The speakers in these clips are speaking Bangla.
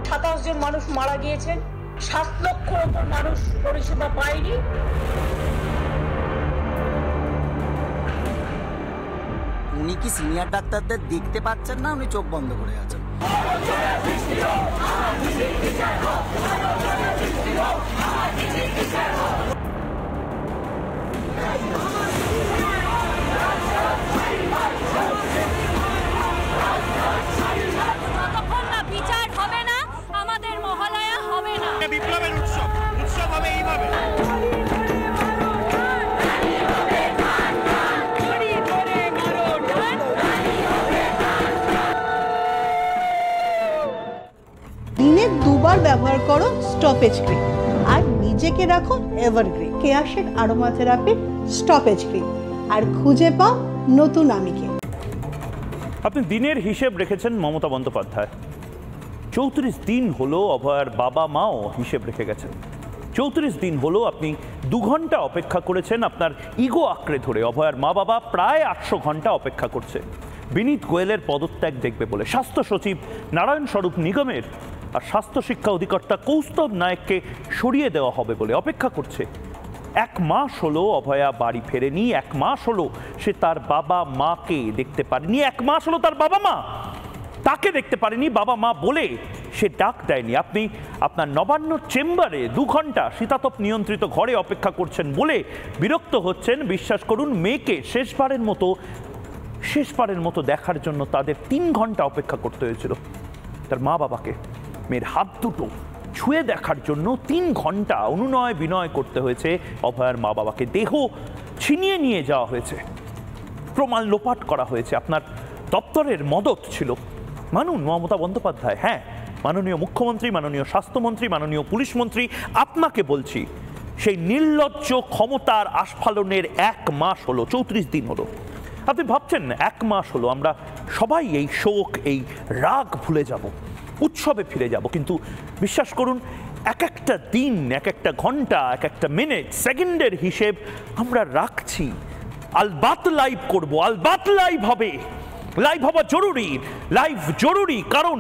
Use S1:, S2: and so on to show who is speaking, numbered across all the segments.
S1: 27 জন মানুষ মারা গিয়েছেন, 7 লক্ষর উপর মানুষ পরিষেবা পায়নি।
S2: উনি কি সিনিয়র ডাক্তারদের দেখতে পাচ্ছেন না, উনি চোখ বন্ধ করে আছেন?
S3: যতক্ষণ না বিচার হবে না, আমাদের মহালয়া হবে না।
S4: বিপ্লবের উৎসব হবে এইভাবে।
S5: দিনে দুবার ব্যবহার করো স্টপেজ ক্রিম আর নিজেকে রাখো evergreen. Keya Seth aromatherapy stoppage cream, আর খুঁজে পাও নতুন আমিকে।
S6: আপনি দিনের হিসেব রেখেছেন মমতা বন্দ্যোপাধ্যায়। 34 দিন হলো অভয়ার বাবা মাও হিসেব রেখে গেছেন। 34 দিন হলো আপনি 2 ঘন্টা অপেক্ষা করেছেন আপনার ইগো আঁকড়ে ধরে। অভয়ার মা বাবা প্রায় 800 ঘন্টা অপেক্ষা করছে বিনীত গোয়েলের পদত্যাগ দেখবে বলে। স্বাস্থ্য সচিব নারায়ণ স্বরূপ নিগমের আর স্বাস্থ্য শিক্ষা অধিকর্তা কৌস্তব নায়ককে সরিয়ে দেওয়া হবে বলে অপেক্ষা করছে। 1 মাস হলো অভয়া বাড়ি ফেরেনি। 1 মাস হলো সে তার বাবা মাকে দেখতে পারেনি। 1 মাস হলো তার বাবা মা তাকে দেখতে পারেনি। বাবা মা বলে সে ডাক দেয়নি। আপনি আপনার নবান্ন চেম্বারে 2 ঘন্টা শীতাতপ নিয়ন্ত্রিত ঘরে অপেক্ষা করছেন বলে বিরক্ত হচ্ছেন। বিশ্বাস করুন, মেয়েকে শেষবারের মতো দেখার জন্য তাদের 3 ঘন্টা অপেক্ষা করতে হয়েছিল। তার মা বাবাকে মেয়ের হাত দুটো ছুঁয়ে দেখার জন্য 3 ঘন্টা অনুনয় বিনয় করতে হয়েছে অভয়ার মা বাবাকে। দেহ ছিনিয়ে নিয়ে যাওয়া হয়েছে, প্রমাণ লোপাট করা হয়েছে। আপনার দপ্তরের মদত ছিল। মানুন মমতা বন্দ্যোপাধ্যায়, হ্যাঁ, মাননীয় মুখ্যমন্ত্রী, মাননীয় স্বাস্থ্যমন্ত্রী, মাননীয় পুলিশ মন্ত্রী, আপনাকে বলছি, সেই নির্লজ্জ ক্ষমতার আস্ফালনের 1 মাস হলো, 34 দিন হলো। আপনি ভাবছেন 1 মাস হলো আমরা সবাই এই শোক, এই রাগ ভুলে যাব, উৎসবে ফিরে যাব। কিন্তু বিশ্বাস করুন, এক একটা দিন, এক একটা ঘন্টা, এক একটা মিনিট, সেকেন্ডের হিসেব আমরা রাখছি। আলবাত লাইভ করব, আলবাত লাইভ হবে। লাইভ হওয়া জরুরি, লাইভ জরুরি কারণ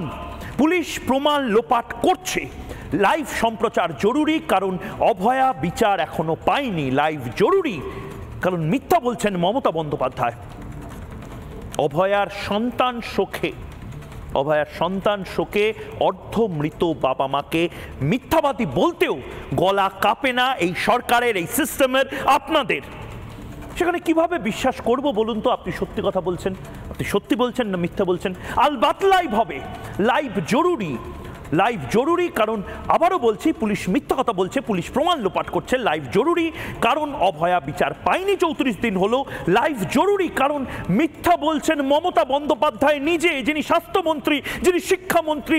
S6: পুলিশ প্রমাণ লোপাট করছে। লাইভ সম্প্রচার জরুরি কারণ অভয়া বিচার এখনো পায়নি। লাইভ জরুরি কারণ মিথ্যা বলছেন মমতা বন্দ্যোপাধ্যায়। অভয়ার সন্তান শোকে অর্ধমৃত বাবা মাকে মিথ্যাবাদী বলতেও গলা কাঁপে না এই সরকারের, এই সিস্টেমের, আপনাদের। সেখানে কিভাবে বিশ্বাস করব বলুন তো? আপনি সত্যি কথা বলছেন, আপনি সত্যি বলছেন না মিথ্যা বলছেন? আলবাত লাইভ হবে। লাইভ জরুরি, লাইভ জরুরি কারণ আবারও বলছি, পুলিশ মিথ্যা কথা বলছে, পুলিশ প্রমাণ লোপাট করছে। লাইভ জরুরি কারণ অভয়া বিচার পায়নি, 34 দিন হলো। লাইভ জরুরি কারণ মিথ্যা বলছেন মমতা বন্দ্যোপাধ্যায় নিজে, যিনি স্বাস্থ্যমন্ত্রী, যিনি শিক্ষামন্ত্রী,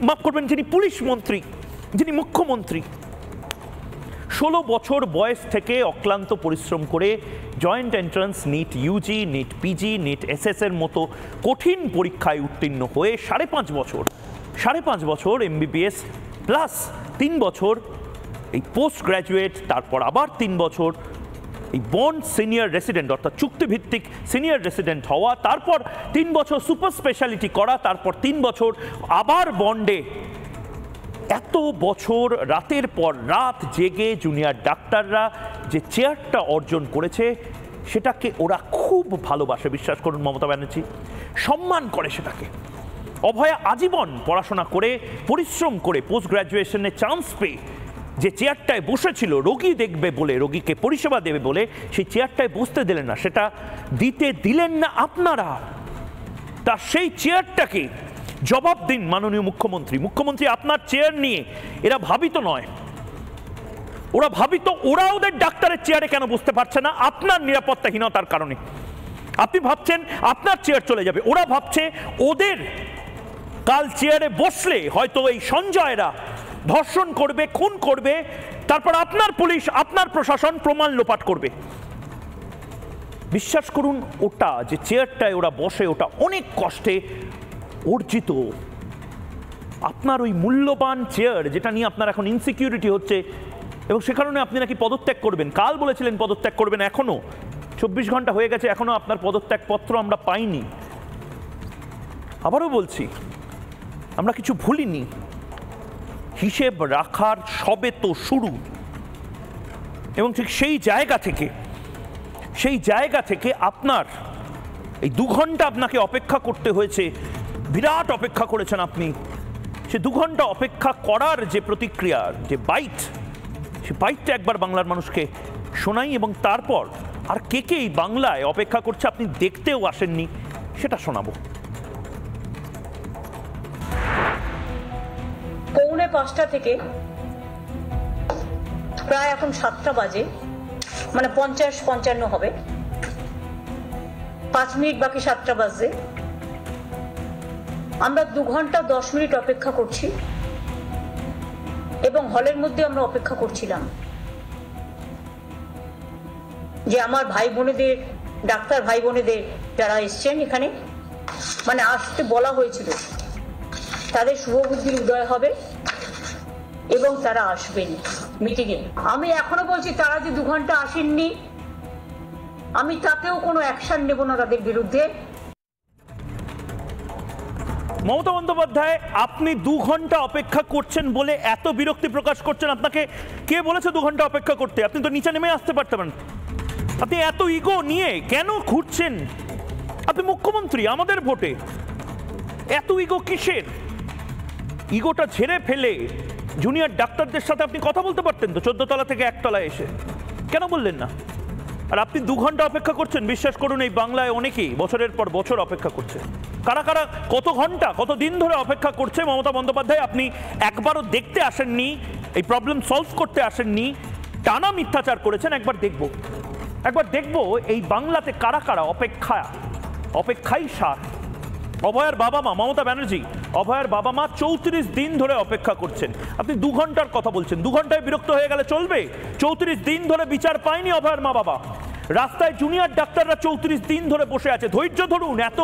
S6: মাফ করবেন, যিনি পুলিশ মন্ত্রী, যিনি মুখ্যমন্ত্রী। 16 বছর বয়স থেকে অক্লান্ত পরিশ্রম করে joint entrance, NEET UG, NEET PG, NEET SS এর মতো কঠিন পরীক্ষায় উত্তীর্ণ হয়ে 5.5 বছর এমবিবিএস প্লাস 3 বছর এই পোস্ট গ্র্যাজুয়েট, তারপর আবার 3 বছর এই বন্ড সিনিয়র রেসিডেন্ট অর্থাৎ চুক্তিভিত্তিক সিনিয়র রেসিডেন্ট হওয়া, তারপর 3 বছর সুপার স্পেশালিটি করা, তারপর 3 বছর আবার বন্ডে। এত বছর রাতের পর রাত জেগে জুনিয়র ডাক্তাররা যে চেয়ারটা অর্জন করেছে সেটাকে ওরা খুব ভালোবাসে। বিশ্বাস করুন মমতা ব্যানার্জি সম্মান করে সেটাকে। অভয়া আজীবন পড়াশোনা করে, পরিশ্রম করে, পোস্ট গ্র্যাজুয়েশনে চান্স পেয়ে যে চেয়ারটায় বসেছিল রোগী দেখবে বলে, রোগীকে পরিষেবা দেবে বলে, সেই চেয়ারটায় বসতে দিলেন না, সেটা দিলেন না আপনারা। তা সেই চেয়ারটাকে জবাব দিন মাননীয় মুখ্যমন্ত্রী। মুখ্যমন্ত্রী, আপনার চেয়ার নিয়ে এরা ভাবিত নয়, ওরা ভাবিত, ওরা ওদের ডাক্তারের চেয়ারে কেন বসতে পারছে না? আপনার নিরাপত্তাহীনতার কারণে। আপনি ভাবছেন আপনার চেয়ার চলে যাবে, ওরা ভাবছে ওদের কাল চেয়ারে বসলে হয়তো এই সঞ্জয়রা ধর্ষণ করবে, খুন করবে, তারপর আপনার পুলিশ, আপনার প্রশাসন প্রমাণ লোপাট করবে। বিশ্বাস করুন, ওটা যে চেয়ারটায় ওরা বসে ওটা অনেক কষ্টে অর্জিত। আপনার ওই মূল্যবান চেয়ার যেটা নিয়ে আপনার এখন ইনসিকিউরিটি হচ্ছে এবং সে কারণে আপনি নাকি পদত্যাগ করবেন, কাল বলেছিলেন পদত্যাগ করবেন, এখনো 24 ঘন্টা হয়ে গেছে, এখনো আপনার পদত্যাগ পত্র আমরা পাইনি। আবারও বলছি, আমরা কিছু ভুলিনি, হিসেব রাখার সবে তো শুরু। এবং ঠিক সেই জায়গা থেকে আপনার এই 2 ঘন্টা আপনাকে অপেক্ষা করতে হয়েছে, বিরাট অপেক্ষা করেছেন আপনি। সে 2 ঘন্টা অপেক্ষা করার যে প্রতিক্রিয়া, যে সে বাইটটা একবার বাংলার মানুষকে শোনাই, এবং তারপর আর কে এই বাংলায় অপেক্ষা করছে আপনি দেখতেও আসেননি সেটা শোনাবো।
S1: 4:45 থেকে প্রায় এখন 7টা বাজে, মানে 50-55 হবে, 5 মিনিট বাকি 7টা বাজে। আমরা 2 ঘন্টা 10 মিনিট অপেক্ষা করছি এবং হলের মধ্যে আমরা অপেক্ষা করছিলাম যে আমার ভাই বোনেদের, ডাক্তার ভাই বোনেদের যারা এসছেন এখানে, মানে আসতে বলা হয়েছিল, তাদের শুভবুদ্ধির উদয় হবে এবং তারা আসবেন মিটিংয়ে। আমি এখনো বলছি, তারা যে 2 ঘন্টা আসেননি, আমি তাতেও কোনো অ্যাকশন নেব না তাদের বিরুদ্ধে।
S6: মমতা বন্দ্যোপাধ্যায়, আপনি 2 ঘন্টা অপেক্ষা করছেন বলে এত বিরক্তি প্রকাশ করছেন। আপনাকে কে বলেছে 2 ঘন্টা অপেক্ষা করতে? আপনি তো নিচে নেমে আসতে পারতেন। আপনি এত ইগো নিয়ে কেন ঘুরছেন? আপনি মুখ্যমন্ত্রী, আমাদের ভোটে এত ইগো কিসের? ইগোটা ঝেড়ে ফেলে জুনিয়র ডাক্তারদের সাথে আপনি কথা বলতে পারতেন তো, 14 তলা থেকে 1 তলায় এসে। কেন বললেন না? আর আপনি 2 ঘন্টা অপেক্ষা করছেন। বিশ্বাস করুন, এই বাংলায় অনেকেই বছরের পর বছর অপেক্ষা করছে। কারা কারা কত ঘন্টা, কত দিন ধরে অপেক্ষা করছে? মমতা বন্দ্যোপাধ্যায়, আপনি একবারও দেখতে আসেননি, এই প্রবলেম সলভ করতে আসেননি, টানা মিথ্যাচার করেছেন। একবার দেখব এই বাংলাতে কারা কারা অপেক্ষাই সার। অভয়ার বাবা মা, মমতা ব্যানার্জি, অভয়ার বাবা মা 34 দিন ধরে অপেক্ষা করছেন। আপনি 2 ঘন্টার কথা বলছেন। 2 ঘন্টায় বিরক্ত হয়ে গেলে চলবে? 34 দিন ধরে বিচার পায়নি অভয়ার মা বাবা। রাস্তায় জুনিয়র ডাক্তাররা 34 দিন ধরে বসে আছে। ধৈর্য ধরুন, এত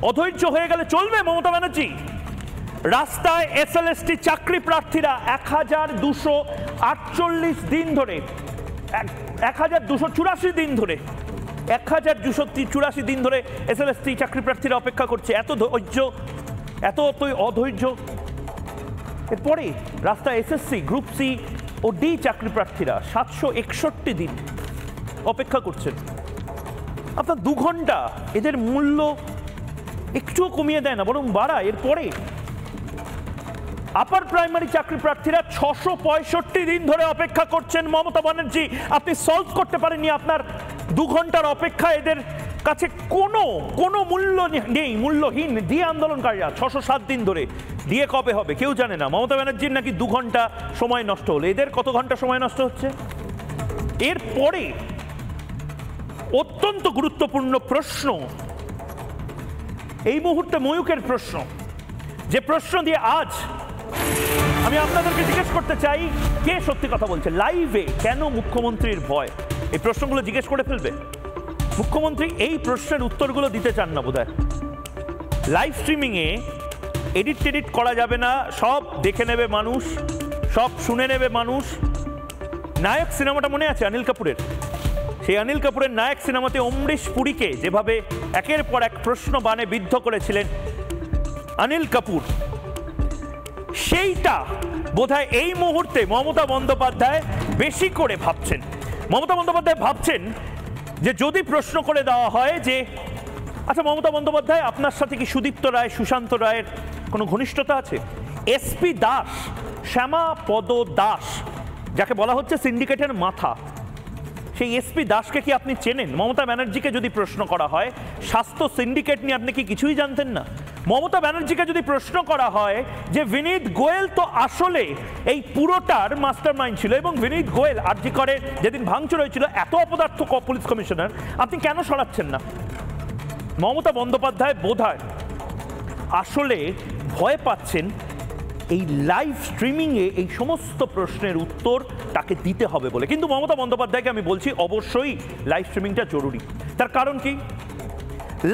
S6: অধৈর্য হয়ে গেলে চলবে মমতা ব্যানার্জি? রাস্তায় SLST চাকরি প্রার্থীরা 1248 দিন ধরে, 1284 দিন ধরে, 1284 দিন ধরে SLST চাকরি প্রার্থীরা অপেক্ষা করছে। এত অধৈর্য। এরপরে রাস্তায় SSC, গ্রুপ সি ও ডি চাকরি প্রার্থীরা 761 দিন অপেক্ষা করছেন। আপনার 2 ঘন্টা এদের মূল্য একটুও কমিয়ে দেয় না, বরং বাড়ায়। এরপরে আপার প্রাইমারি চাকরি প্রার্থীরা 665 দিন ধরে অপেক্ষা করছেন। মমতা ব্যানার্জি, আপনি সলভ করতে পারেননি। আপনার 2 ঘন্টার অপেক্ষা এদের কাছে কোনো মূল্য নেই, মূল্যহীন। দিয়ে আন্দোলনকারীরা 607 দিন ধরে, দিয়ে কবে হবে কেউ জানে না। মমতা ব্যানার্জির নাকি 2 ঘন্টা সময় নষ্ট হলো, এদের কত ঘন্টা সময় নষ্ট হচ্ছে? এরপরে অত্যন্ত গুরুত্বপূর্ণ প্রশ্ন, এই মুহূর্তে ময়ূকের প্রশ্ন, যে প্রশ্ন দিয়ে আজ আমি আপনাদেরকে জিজ্ঞেস করতে চাই, কে সত্যি কথা বলছে লাইভে? কেন মুখ্যমন্ত্রীর ভয়? এই প্রশ্নগুলো জিজ্ঞেস করে ফেলবে মুখ্যমন্ত্রী। এই প্রশ্নের উত্তরগুলো দিতে চান না বোধহয়। লাইভ স্ট্রিমিংয়ে এডিট করা যাবে না, সব দেখে নেবে মানুষ, সব শুনে নেবে মানুষ। নায়ক সিনেমাটা মনে আছে অনিল কাপুরের? সেই অনিল কাপুরের নায়ক সিনেমাতে অমরিশ পুরীকে যেভাবে একের পর এক প্রশ্ন বানে বিদ্ধ করেছিলেন অনিল কাপুর, সেইটা বোধহয় এই মুহূর্তে মমতা বন্দ্যোপাধ্যায় বেশি করে ভাবছেন। মমতা বন্দ্যোপাধ্যায় ভাবছেন যে যদি প্রশ্ন করে দেওয়া হয় যে, আচ্ছা মমতা বন্দ্যোপাধ্যায়, আপনার সাথে কি সুদীপ্ত রায়, সুশান্ত রায়ের কোনো ঘনিষ্ঠতা আছে? এসপি দাস, শ্যামাপদ দাস, যাকে বলা হচ্ছে সিন্ডিকেটের মাথা, সেই এসপি দাসকে কি আপনি চেনেন? মমতা ব্যানার্জিকে যদি প্রশ্ন করা হয় স্বাস্থ্য সিন্ডিকেট নিয়ে, আপনি কি কিছুই জানতেন না? মমতা ব্যানার্জিকে যদি প্রশ্ন করা হয় যে বিনীত গোয়েল তো আসলে এই পুরোটার মাস্টার মাইন্ড ছিল, এবং বিনীত গোয়েল আরজি করে যেদিন ভাঙচুর হয়েছিল, এত অপদার্থ পুলিশ কমিশনার, আপনি কেন সরাচ্ছেন না? মমতা বন্দ্যোপাধ্যায় বোধহয় আসলে ভয় পাচ্ছেন এই লাইভ স্ট্রিমিংয়ে এই সমস্ত প্রশ্নের উত্তর তাকে দিতে হবে বলে। কিন্তু মমতা বন্দ্যোপাধ্যায়কে আমি বলছি, অবশ্যই লাইভ স্ট্রিমিংটা জরুরি। তার কারণ কি?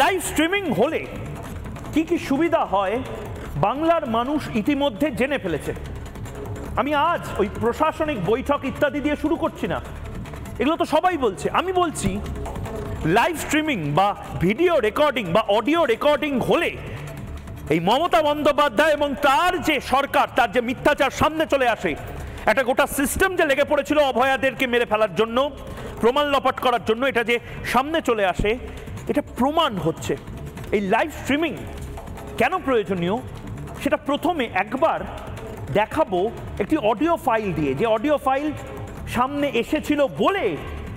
S6: লাইভ স্ট্রিমিং হলে কি কি সুবিধা হয় বাংলার মানুষ ইতিমধ্যে জেনে ফেলেছে। আমি আজ ওই প্রশাসনিক বৈঠক ইত্যাদি দিয়ে শুরু করছি না, এগুলো তো সবাই বলছে। আমি বলছি লাইভ স্ট্রিমিং বা ভিডিও রেকর্ডিং বা অডিও রেকর্ডিং হলে এই মমতা বন্দ্যোপাধ্যায় এবং তার যে সরকার, তার যে মিথ্যাচার সামনে চলে আসে, একটা গোটা সিস্টেম যে লেগে পড়েছিল অভয়াদেরকে মেরে ফেলার জন্য, প্রমাণ লপাট করার জন্য, এটা যে সামনে চলে আসে, এটা প্রমাণ হচ্ছে। এই লাইভ স্ট্রিমিং কেন প্রয়োজনীয় সেটা প্রথমে একবার দেখাবো একটি অডিও ফাইল দিয়ে, যে অডিও ফাইল সামনে এসেছিল বলে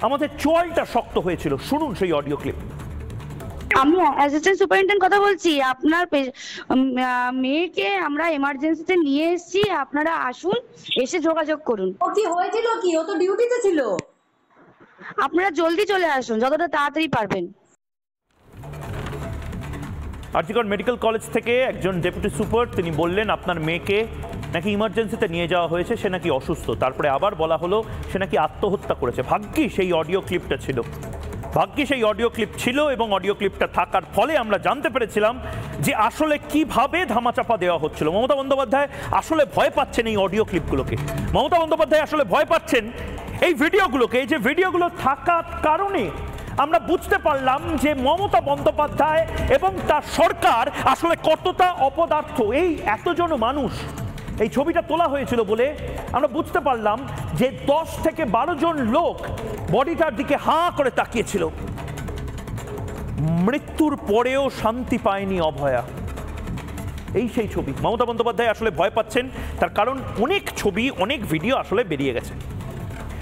S6: আমাদের চোয়ালটা শক্ত হয়েছিল। শুনুন সেই অডিও ক্লিপ।
S7: আমি অ্যাসিস্ট্যান্ট সুপারিনটেন্ডেন্ট কথা বলছি। আপনার মেয়েকে আমরা এমার্জেন্সিতে নিয়ে এসেছি, আপনারা আসুন, এসে যোগাযোগ করুন।
S8: ও কি হয়েছিল কি? ও তো ডিউটিতে ছিল।
S7: আপনারা জলদি চলে আসুন, যতটা তাড়াতাড়ি পারবেন।
S6: আরজিকর মেডিকেল কলেজ থেকে একজন ডেপুটি সুপার তিনি বললেন আপনার মেয়েকে নাকি ইমার্জেন্সিতে নিয়ে যাওয়া হয়েছে, সে নাকি অসুস্থ। তারপরে আবার বলা হলো সে নাকি আত্মহত্যা করেছে। ভাগ্যিস সেই অডিও ক্লিপটা ছিল, ভাগ্যিস এই অডিও ক্লিপ ছিল, এবং অডিও ক্লিপটা থাকার ফলে আমরা জানতে পেরেছিলাম যে আসলে কিভাবে ধামাচাপা দেওয়া হচ্ছিল। মমতা বন্দ্যোপাধ্যায় আসলে ভয় পাচ্ছেন এই অডিও ক্লিপগুলোকে, মমতা বন্দ্যোপাধ্যায় আসলে ভয় পাচ্ছেন এই ভিডিওগুলোকে। এই যে ভিডিওগুলো থাকার কারণে আমরা বুঝতে পারলাম যে মমতা বন্দ্যোপাধ্যায় এবং তার সরকার আসলে কতটা অপদার্থ। এই এতজন মানুষ, এই ছবিটা তোলা হয়েছিল বলে আমরা বুঝতে পারলাম যে 10 থেকে 12 জন লোক বডিটার দিকে হাঁ করে তাকিয়েছিল। মৃত্যুর পরেও শান্তি পায়নি অভয়া, এই সেই ছবি। মমতা বন্দ্যোপাধ্যায় আসলে ভয় পাচ্ছেন, তার কারণ অনেক ছবি, অনেক ভিডিও আসলে বেরিয়ে গেছে।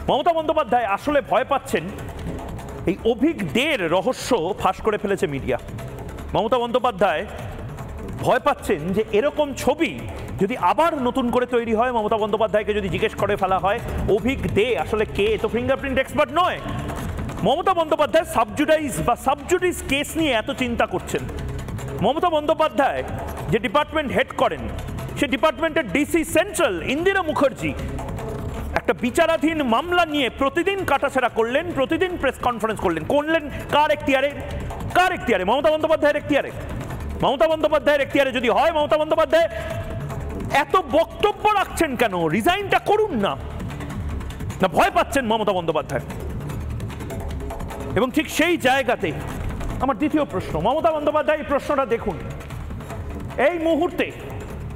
S6: মমতা বন্দ্যোপাধ্যায় আসলে ভয় পাচ্ছেন এই অভিক দের রহস্য ফাঁস করে ফেলেছে মিডিয়া। মমতা বন্দ্যোপাধ্যায় ভয় পাচ্ছেন যে এরকম ছবি যদি আবার নতুন করে তৈরি হয়, মমতা বন্দ্যোপাধ্যায়কে যদি জিজ্ঞেস করে ফেলা হয় অভিক দে আসলে কে, তো ফিঙ্গারপ্রিন্ট এক্সপার্ট নয়। মমতা বন্দ্যোপাধ্যায় সাবজুডাইজ বা সাবজুডিস কেস নিয়ে এত চিন্তা করছেন। মমতা বন্দ্যোপাধ্যায় যে ডিপার্টমেন্ট হেড করেন, সে ডিপার্টমেন্টের ডিসি সেন্ট্রাল ইন্দিরা মুখার্জি একটা বিচারাধীন মামলা নিয়ে প্রতিদিন কাটাছেড়া করলেন, প্রতিদিন প্রেস কনফারেন্স করলেন কার এখতিয়ারে? কার এখতিয়ারে? মমতা বন্দ্যোপাধ্যায়ের এখতিয়ারে। মমতা বন্দ্যোপাধ্যায়ের এখতিয়ারে যদি হয়, মমতা বন্দ্যোপাধ্যায় এত বক্তব্য রাখছেন কেন? রিজাইনটা করুন না। না ভয় পাচ্ছেন মমতা বন্দ্যোপাধ্যায়। এবং ঠিক সেই জায়গাতে আমার দ্বিতীয় প্রশ্ন, মমতা বন্দ্যোপাধ্যায় এই প্রশ্নটা দেখুন এই মুহূর্তে।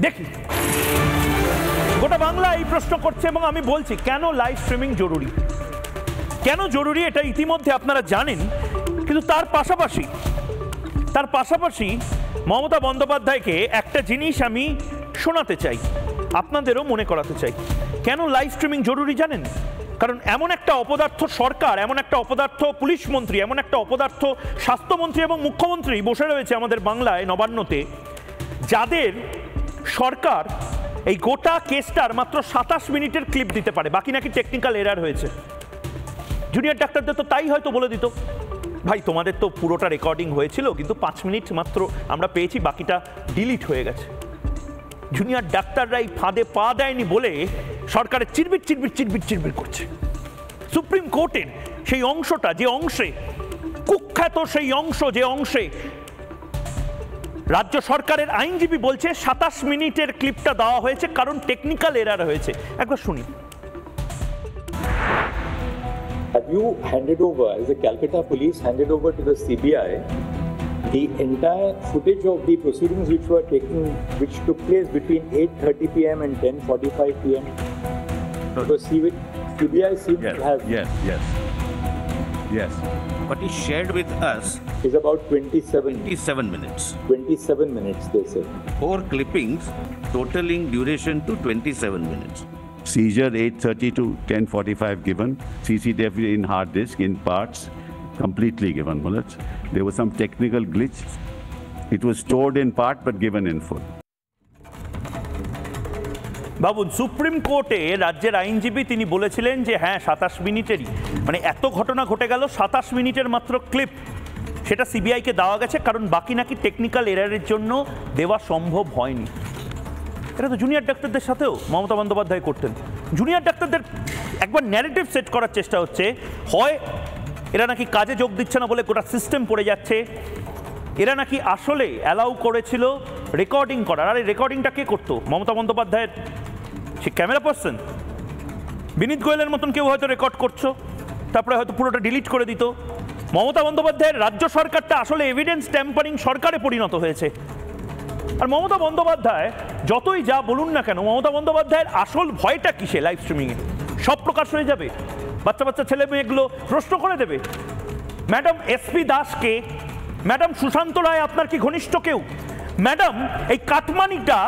S6: দেখি গোটা বাংলা এই প্রশ্ন করছে, এবং আমি বলছি কেন লাইভ স্ট্রিমিং জরুরি। কেন জরুরি এটা ইতিমধ্যে আপনারা জানেন, কিন্তু তার পাশাপাশি মমতা বন্দ্যোপাধ্যায়কে একটা জিনিস আমি শোনাতে চাই, আপনাদেরও মনে করাতে চাই। কেন লাইভ স্ট্রিমিং জরুরি জানেন? কারণ এমন একটা অপদার্থ সরকার, এমন একটা অপদার্থ পুলিশ মন্ত্রী, এমন একটা অপদার্থ স্বাস্থ্যমন্ত্রী এবং মুখ্যমন্ত্রী বসে রয়েছে আমাদের বাংলায় নবান্নতে, যাদের সরকার এই গোটা কেসটার মাত্র 27 মিনিটের ক্লিপ দিতে পারে, বাকি নাকি টেকনিক্যাল এরার হয়েছে। জুনিয়র ডাক্তারদের তো তাই হয়তো বলে দিত, ভাই তোমাদের তো পুরোটা রেকর্ডিং হয়েছিল কিন্তু 5 মিনিট মাত্র আমরা পেয়েছি, বাকিটা ডিলিট হয়ে গেছে। জুনিয়র ডাক্তাররা এই ফাঁদে পা দেয়নি বলে সরকারের চিরবির করছে। সুপ্রিম কোর্টের সেই অংশটা, যে অংশে কুখ্যাত, সেই অংশ যে অংশে রাজ্য সরকারের আইনজীবী বলছে 27 মিনিটের ক্লিপটা দেওয়া হয়েছে কারণ টেকনিক্যাল এরার হয়েছে। একবার শুনি।
S9: Have you handed over, as the Calcutta police handed over to the CBI, the entire footage of the proceedings which took place between 8:30 p.m. and 10:45 p.m.? Because CBI seems to have...
S4: Yes. What is shared with us
S9: is about
S4: 27 minutes.
S9: 27 minutes, they say.
S4: 4 clippings totaling duration to 27 minutes.
S10: Seizure 8:30 to 10:45 given. CCTV in hard disk in parts, completely given bullets. There was some technical glitch. It was stored in part but given in full.
S6: Babu, supreme কোর্টে রাজ্যের আইনজীবী তিনি বলেছিলেন যে হ্যাঁ 27 মিনিটেরই, মানে এত ঘটনা ঘটে গেল, 27 মিনিটের মাত্র ক্লিপ সেটা সিবিআইকে দেওয়া গেছে কারণ বাকি নাকি টেকনিক্যাল এরারের জন্য দেওয়া সম্ভব হয়নি। এটা তো জুনিয়র ডাক্তারদের সাথেও মমতা বন্দ্যোপাধ্যায় করতেন। জুনিয়র ডাক্তারদের একবার ন্যারেটিভ সেট করার চেষ্টা হচ্ছে, হয় এরা নাকি কাজে যোগ দিচ্ছে না বলে গোটা সিস্টেম পড়ে যাচ্ছে, এরা নাকি আসলে অ্যালাউ করেছিল রেকর্ডিং করার। আর এই রেকর্ডিংটা কে করতো? মমতা বন্দ্যোপাধ্যায়ের সে ক্যামেরা পার্সন বিনীত গোয়েলের মতন কেউ হয়তো রেকর্ড করছো, তারপরে হয়তো পুরোটা ডিলিট করে দিত। মমতা বন্দ্যোপাধ্যায়ের রাজ্য সরকারটা আসলে এভিডেন্স ট্যাম্পারিং সরকারে পরিণত হয়েছে। আর মমতা বন্দ্যোপাধ্যায় যতই যা বলুন না কেন, মমতা বন্দ্যোপাধ্যায়ের আসল ভয়টা কিসে? লাইভ স্ট্রিমিংয়ে সব প্রকাশ হয়ে যাবে, বাচ্চা বাচ্চা ছেলে মেয়েগুলো প্রশ্ন করে দেবে। ম্যাডাম এসপি দাসকে, ম্যাডাম সুশান্ত রায় আপনার কি ঘনিষ্ঠ কেউ? ম্যাডাম এই কাটমানিটা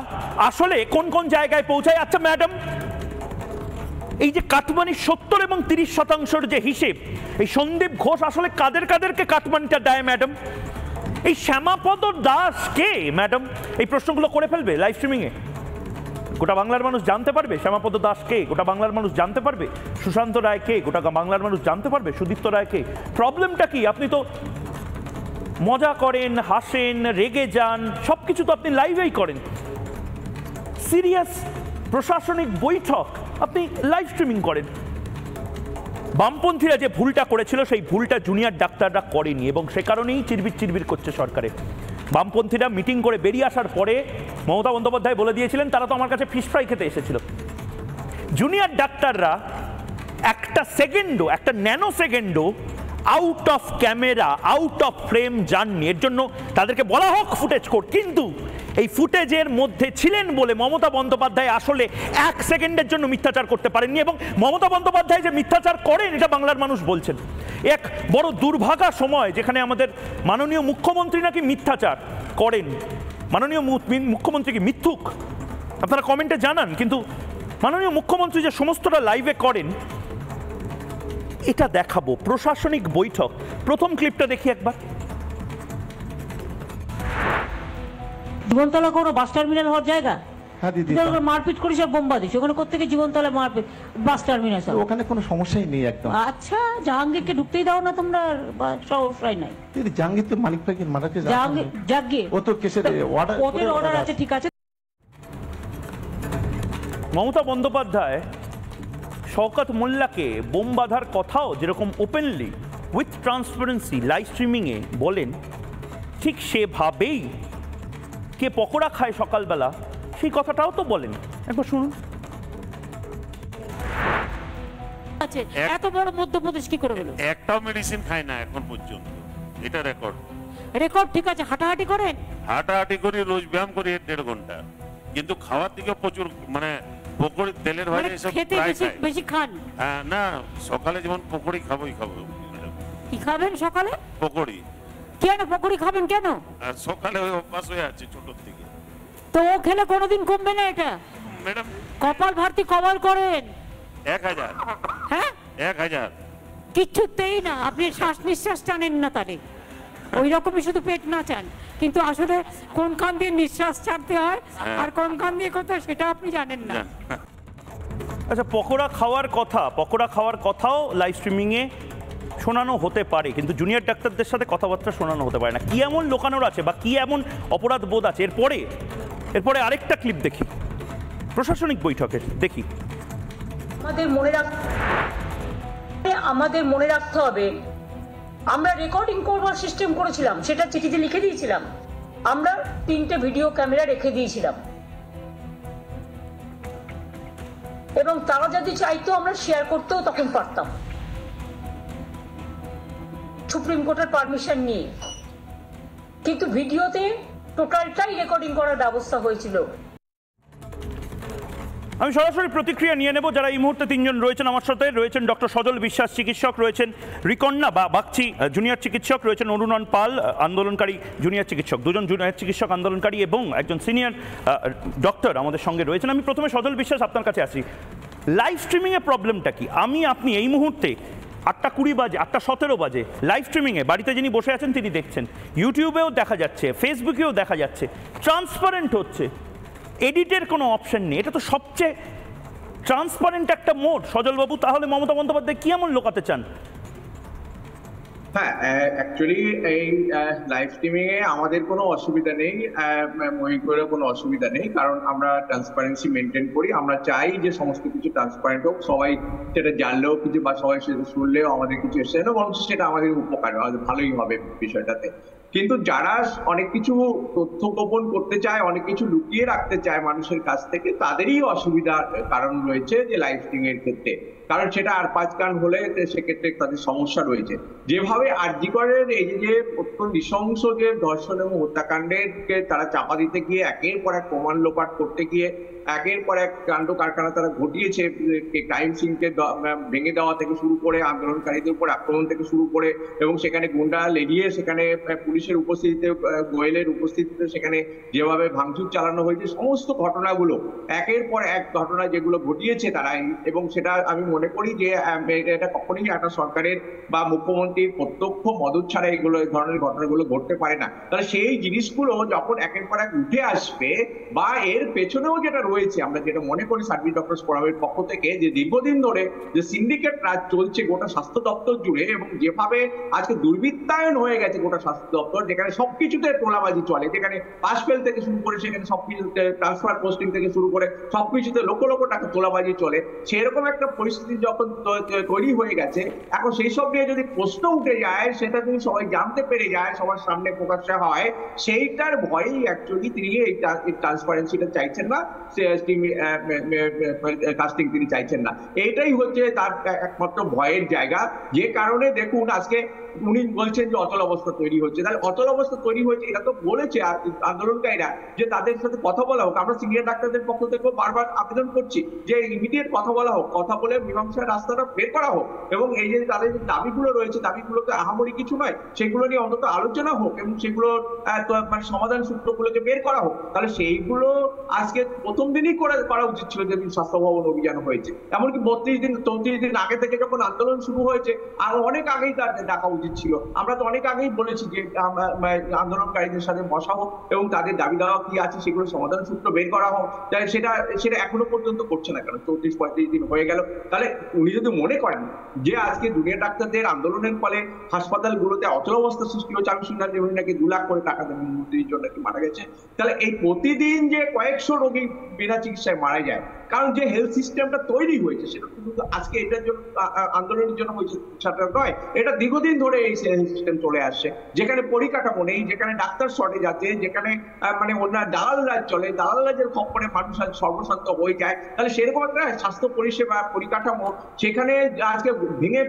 S6: আসলে কোন কোন জায়গায় পৌঁছায়? আচ্ছা ম্যাডাম, এই যে কাটমানি 70 এবং 30% যে হিসেব, এই সন্দীপ ঘোষ আসলে কাদের কাদেরকে কাটমানিটা দেয় ম্যাডাম? এই শ্যামাপদ দাস কে ম্যাডাম? এই প্রশ্নগুলো করে ফেলবে লাইভ স্ট্রিমিংয়ে, গোটা বাংলার মানুষ জানতে পারবে শ্যামাপদ দাস কে, গোটা বাংলার মানুষ জানতে পারবে সুশান্ত রায় কে, গোটা বাংলার মানুষ জানতে পারবে সুদীপ্ত রায় কে। প্রবলেমটা কি? আপনি তো মজা করেন, হাসেন, রেগে যান, সব কিছু তো আপনি লাইভেই করেন। সিরিয়াস প্রশাসনিক বৈঠক আপনি লাইভ স্ট্রিমিং করেন। বামপন্থীরা যে ভুলটা করেছিল সেই ভুলটা জুনিয়র ডাক্তাররা করেনি, এবং সে কারণেই চিরবির করছে সরকারে। বামপন্থীরা মিটিং করে বেরিয়ে আসার পরে মমতা বন্দ্যোপাধ্যায় বলে দিয়েছিলেন তারা তো আমার কাছে ফিশ ফ্রাই খেতে এসেছিল। জুনিয়র ডাক্তাররা একটা সেকেন্ডও, একটা ন্যানো সেকেন্ডও out of camera, out of frame যাননি। এর জন্য তাদেরকে বলা হোক ফুটেজ কোড, কিন্তু এই ফুটেজের মধ্যে ছিলেন বলে মমতা বন্দ্যোপাধ্যায় আসলে 1 সেকেন্ডের জন্য মিথ্যাচার করতে পারেননি। এবং মমতা বন্দ্যোপাধ্যায় যে মিথ্যাচার করেন এটা বাংলার মানুষ বলছেন। এক বড় দুর্ভাগা সময় যেখানে আমাদের মাননীয় মুখ্যমন্ত্রী নাকি মিথ্যাচার করেন, মাননীয় মুখ্যমন্ত্রী কি মিথ্যুক আপনারা কমেন্টে জানান, কিন্তু মাননীয় মুখ্যমন্ত্রী যে সমস্তটা লাইভে করেন এটা দেখাবো। প্রশাসনিক বৈঠক, প্রথম ক্লিপটা দেখি একবার।
S11: জীবনতলা কোনো বাস টার্মিনাল হওয়ার জায়গা?
S12: হ্যাঁ দিদি,
S11: মারপিট করিস বোম্বা দিস, ওখানে কোথেকে জীবনতলা মারপিট বাস টার্মিনাল?
S12: ওখানে কোনো সমস্যাই নেই একদম।
S11: আচ্ছা, জাহাঙ্গীরকে ঢুকতেই দাও না তোমরা? সমস্যাই নাই
S12: দিদি, জাহাঙ্গীর তো মালিক ভাইকে মারাতে
S11: জাহাঙ্গীর
S12: ও তো কেসের
S11: অর্ডার আছে, ঠিক আছে।
S6: মমতা বন্দ্যোপাধ্যায় শওকত মোল্লাকে বোম বাঁধার কথাও যেরকম ওপেনলি উইথ ট্রান্সপারেন্সি লাইভ স্ট্রিমিংয়ে বলেন, ঠিক সেভাবেই কে পকোড়া খায় সকালবেলা সেই কথাটাও তো বলেন। একবার শুনুন।
S11: এত বড় মধ্যপ্রদেশ কি করে হলো?
S13: একটাও মেডিসিন খায় না এখন পর্যন্ত, এটা রেকর্ড।
S11: রেকর্ড ঠিক আছে, হাঁটাহাঁটি করেন?
S13: হাঁটাহাঁটি করি, রোজ ব্যায়াম করি 1.5 ঘন্টা, কিন্তু খাওয়ার দিকে প্রচুর, মানে পকোড়ি, তেলের ভাজা এসব
S11: বেশি খান?
S13: না, সকালে যেমন পকোড়ি খাবোই খাবো।
S11: কি খাবেন সকালে?
S13: পকোড়ি।
S11: কেন পকোড়ি খাবেন কেন?
S13: সকালে ওই অভ্যাস হয়ে আছে ছোট থেকে।
S11: তো ও খেলে কোনোদিন কমবে না এটা
S13: ম্যাডাম?
S11: কপাল ভারতী কভার করেন
S13: 1000।
S11: হ্যাঁ
S13: 1000
S11: কিচ্ছুতেই না, আপনি শ্বাস নিঃশ্বাস টানেন না, তাহলে ওই রকমই শুধু পেট না চান, কিন্তু আসলে কোন কান দিয়ে নিঃশ্বাস ছাড়তে হয় আর কোন কান দিয়ে করতে হয় সেটা আপনি জানেন না।
S6: আচ্ছা, পকোড়া খাওয়ার কথাও লাইভ স্ট্রিমিংয়ে শোনানো হতে পারে, কিন্তু জুনিয়র ডাক্তারদের সাথে কথাবার্তা শোনানো হতে পারে না। কি এমন লোকানোর আছে বা কি এমন অপরাধ বোধ আছে? এরপরে আরেকটা ক্লিপ দেখি প্রশাসনিক বৈঠকের, দেখি।
S1: আমাদের মনে রাখতে হবে, আমরা রেকর্ডিং করবার সিস্টেম করেছিলাম, সেটা চিঠিতে লিখে দিয়েছিলাম, আমরা 3টে ভিডিও ক্যামেরা রেখে দিয়েছিলাম, এবং তারা যদি চাইতো আমরা শেয়ার করতেও তখন পারতাম, সুপ্রিম কোর্টের পারমিশন নিয়ে। কিন্তু ভিডিওতে টোটালটাই রেকর্ডিং করার ব্যবস্থা হয়েছিল।
S6: আমি সরাসরি প্রতিক্রিয়া নিয়ে নেব। যারা এই মুহূর্তে 3 জন রয়েছেন আমার সাথে, রয়েছেন ডক্টর সজল বিশ্বাস চিকিৎসক, রয়েছেন রিকন্যা বা বাগচি জুনিয়র চিকিৎসক, রয়েছেন অরুণন পাল আন্দোলনকারী জুনিয়র চিকিৎসক, 2 জন জুনিয়র চিকিৎসক আন্দোলনকারী এবং একজন সিনিয়র ডক্টর আমাদের সঙ্গে রয়েছেন। আমি প্রথমে সজল বিশ্বাস আপনার কাছে আসি। লাইভ স্ট্রিমিংয়ের প্রবলেমটা কি? আপনি এই মুহূর্তে 8:20 বাজে, 8:17 বাজে লাইভ স্ট্রিমিংয়ে বাড়িতে যিনি বসে আছেন তিনি দেখছেন, ইউটিউবেও দেখা যাচ্ছে, ফেসবুকেও দেখা যাচ্ছে, ট্রান্সপারেন্ট হচ্ছে, এডিটের কোনো অপশন নেই। এটা তো সবচেয়ে ট্রান্সপারেন্ট একটা মোড। সজলবাবু, তাহলে মমতা বন্দ্যোপাধ্যায় কি এমন লোকাতে চান?
S14: হ্যাঁ, অ্যাকচুয়ালি এই লাইভ স্ট্রিমিং এ আমাদের কোনো অসুবিধা নেই, মহিলাদের কোনো অসুবিধা নেই, কারণ আমরা ট্রান্সপারেন্সি মেনটেন করি। আমরা চাই যে সমস্ত কিছু ট্রান্সপারেন্ট হোক, সবাই সেটা জানলেও কিছু বা সবাই সেটা শুনলেও আমাদের কিছু এসে না, বরঞ্চ সেটা আমাদের উপকার, ভালোই হবে বিষয়টাতে। কিন্তু যারা অনেক কিছু তথ্য গোপন করতে চায়, অনেক কিছু লুকিয়ে রাখতে চায় মানুষের কাছ থেকে, তাদেরই অসুবিধার কারণ রয়েছে যে লাইভ স্ট্রিমিং এর ক্ষেত্রে। কারণ সেটা আর 5 কান হলে সেক্ষেত্রে তাদের সমস্যা রয়েছে। যেভাবে আরজি করের এই যে অত্যন্ত নৃশংস যে ধর্ষণ এবং হত্যাকাণ্ডেরকে তারা চাপা দিতে গিয়ে একের পর এক প্রমাণ লোপাট করতে গিয়ে একের পর এক কাণ্ড কারখানা তারা ঘটিয়েছে, ক্রাইম সিনকে ভেঙে দেওয়া থেকে শুরু করে আন্দোলনকারীদের উপর আক্রমণ থেকে শুরু করে, এবং সেখানে গুন্ডা লেগিয়ে সেখানে পুলিশের উপস্থিতিতে, গোয়েলের উপস্থিতিতে সেখানে যেভাবে ভাঙচুর চালানো হয়েছে, সমস্ত ঘটনাগুলো একের পর এক ঘটনা যেগুলো ঘটিয়েছে তারা, এবং সেটা আমি মনে করি যে এটা কখনোই একটা সরকারের বা মুখ্যমন্ত্রীর প্রত্যক্ষ মদত ছাড়া এগুলো এই ধরনের ঘটনাগুলো ঘটতে পারে না। তাহলে সেই জিনিসগুলো যখন একের পর এক উঠে আসবে, বা এর পেছনেও যেটা রয়েছে, আমরা যেটা মনে করি সার্ভিস ডক্টরস ফোরামের পক্ষ থেকে, যে দীর্ঘদিন ধরে যে সিন্ডিকেট রাজ চলছে গোটা স্বাস্থ্য দপ্তর জুড়ে, এবং যেভাবে আজকে দুর্বৃত্তায়ন হয়ে গেছে গোটা স্বাস্থ্য দপ্তর, যেখানে সবকিছুতে টোলাবাজি চলে, যেখানে পাস ফেল থেকে শুরু করে সেখানে সবকিছুতে ট্রান্সফার পোস্টিং থেকে শুরু করে সবকিছুতে লক্ষ লক্ষ টাকা তোলাবাজি চলে, সেরকম একটা পরিস্থিতি যখন তৈরি হয়ে গেছে, এখন সেই সব নিয়ে যদি প্রশ্ন উঠে যায়, সেটা যদি সবাই জানতে পেরে যায়, সবার সামনে প্রকাশ্যে হয়, সেইটার ভয়েই অ্যাকচুয়ালি তিনি এই ট্রান্সপারেন্সিটা চাইছেন না, কাস্টিং তিনি চাইছেন না। এইটাই হচ্ছে তার একমাত্র ভয়ের জায়গা, যে কারণে দেখুন আজকে উনি বলছেন যে অচল অবস্থা তৈরি হচ্ছে। তাহলে অচল অবস্থা তৈরি হয়েছে, এটা তো বলেছে আন্দোলনকারীরা যে তাদের সাথে কথা বলা হোক। আমরা সিনিয়র ডাক্তারদের পক্ষ থেকেও বারবার আবেদন করছি যে ইমিডিয়েট কথা বলা হোক, কথা বলে মীমাংসার রাস্তাটা বের করা হোক, এবং এই যে তাদের যে দাবিগুলো রয়েছে, দাবিগুলোকে আহামরি কিছু নয়, সেগুলো নিয়ে অন্তত আলোচনা হোক, এবং সেগুলো মানে সমাধান সূত্রগুলোকে বের করা হোক। তাহলে সেইগুলো আজকে প্রথম দিনই করা উচিত ছিল, যেদিন স্বাস্থ্য ভবন অভিযান হয়েছে। এমনকি 32 দিন 34 দিন আগে থেকে যখন আন্দোলন শুরু হয়েছে, আর অনেক আগেই তার ডাকা উচিত ছিল। আমরা তো অনেক আগেই বলেছি যে আন্দোলনকারীদের সাথে বসা হোক, এবং তাদের দাবি দেওয়া কি আছে সেগুলো সমাধান সূত্র বের করা হোক। তাই সেটা এখনো পর্যন্ত করছে না কেন? 34-35 দিন হয়ে গেল। তাহলে উনি যদি মনে করেন যে আজকে জুনিয়র ডাক্তারদের আন্দোলনের ফলে হাসপাতালগুলোতে অচল অবস্থা সৃষ্টি হচ্ছে, আমি শুনলাম যে উনি নাকি 2 লাখ করে টাকা দেবেন মন্ত্রীর জন্য নাকি মারা গেছে, তাহলে এই প্রতিদিন যে কয়েকশো রোগী বিনা চিকিৎসায় মারা যায়, কারণ যে হেলথ সিস্টেমটা তৈরি হয়েছে সেটা কিন্তু আজকে এটার জন্য আন্দোলনের জন্য হয়েছে সেটা নয়, এটা দীর্ঘদিন ধরে এই হেলথ সিস্টেম চলে আসছে, যেখানে পরিকাঠামো নেই, যেখানে ডাক্তার শর্টেজ আছে, যেখানে মানে অন্য দালাল রাজ চলে, দালাল রাজের খপ্পরে মানুষ আজ সর্বশান্ত হয়ে যায়। তাহলে সেরকম একটা স্বাস্থ্য পরিষেবা পরিকাঠামো সেখানে আজকে ভেঙে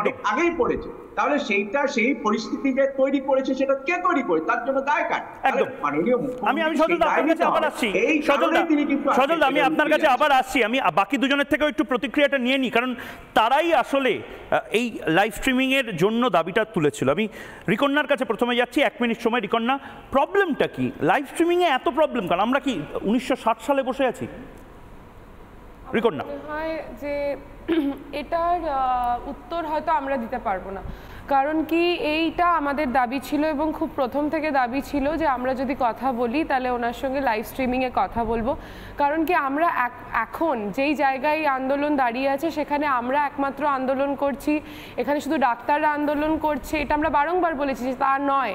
S14: অনেক আগেই পড়েছে। তাহলে সেই পরিস্থিতি যে তৈরি করেছে, সেটা কে তৈরি করে, তার জন্য দায় কার? মাননীয় মুখ্যমন্ত্রী, আমি সজলদা আপনার কাছে আবার আসছি,
S6: সজলদা আমি আপনার কাছে আবার আসছি, আমি বাকি দুজনের থেকেও একটু প্রতিক্রিয়াটা নিয়ে নিই, কারণ তারাই আসলে এই লাইভ স্ট্রিমিং এর জন্য দাবিটা তুলেছিল। আমি রিকন্যার কাছে প্রথমে যাচ্ছি, 1 মিনিট সময়। রিকন্যা, প্রবলেমটা কি লাইভ স্ট্রিমিং এ এত প্রবলেম? কারণ আমরা কি 1960 সালে বসে আছি? রিকন্যা,
S15: হয় যে এটার উত্তর হয়তো আমরা দিতে পারবো না, কারণ কি এইটা আমাদের দাবি ছিল, এবং খুব প্রথম থেকে দাবি ছিল যে আমরা যদি কথা বলি তাহলে ওনার সঙ্গে লাইভ স্ট্রিমিংয়ে কথা বলবো। কারণ কি আমরা এখন যেই জায়গায় আন্দোলন দাঁড়িয়ে আছে, সেখানে আমরা একমাত্র আন্দোলন করছি, এখানে শুধু ডাক্তাররা আন্দোলন করছে, এটা আমরা বারংবার বলেছি যে তা নয়।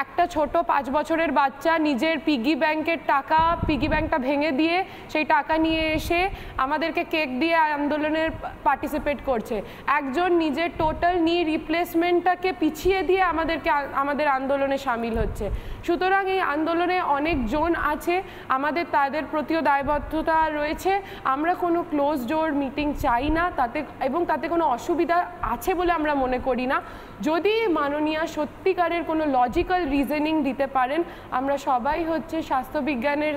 S15: একটা ছোট 5 বছরের বাচ্চা নিজের পিগি ব্যাংকের টাকা, পিগি ব্যাংকটা ভেঙে দিয়ে সেই টাকা নিয়ে এসে আমাদেরকে কেক দিয়ে আন্দোলনের পার্টিসিপেট করছে। একজন নিজের টোটাল নি রিপ্লেসমেন্টটাকে পিছিয়ে দিয়ে আমাদের আন্দোলনে সামিল হচ্ছে। সুতরাং এই আন্দোলনে অনেকজন আছে, আমাদের তাদের প্রতিও দায়বদ্ধতা রয়েছে। আমরা কোনো ক্লোজ ডোর মিটিং চাই না, তাতে কোনো অসুবিধা আছে বলে আমরা মনে করি না। যদি মাননীয়া সত্যিকারের কোনো লজিক্যাল রিজনিং দিতে পারেন, আমরা সবাই হচ্ছে স্বাস্থ্যবিজ্ঞানের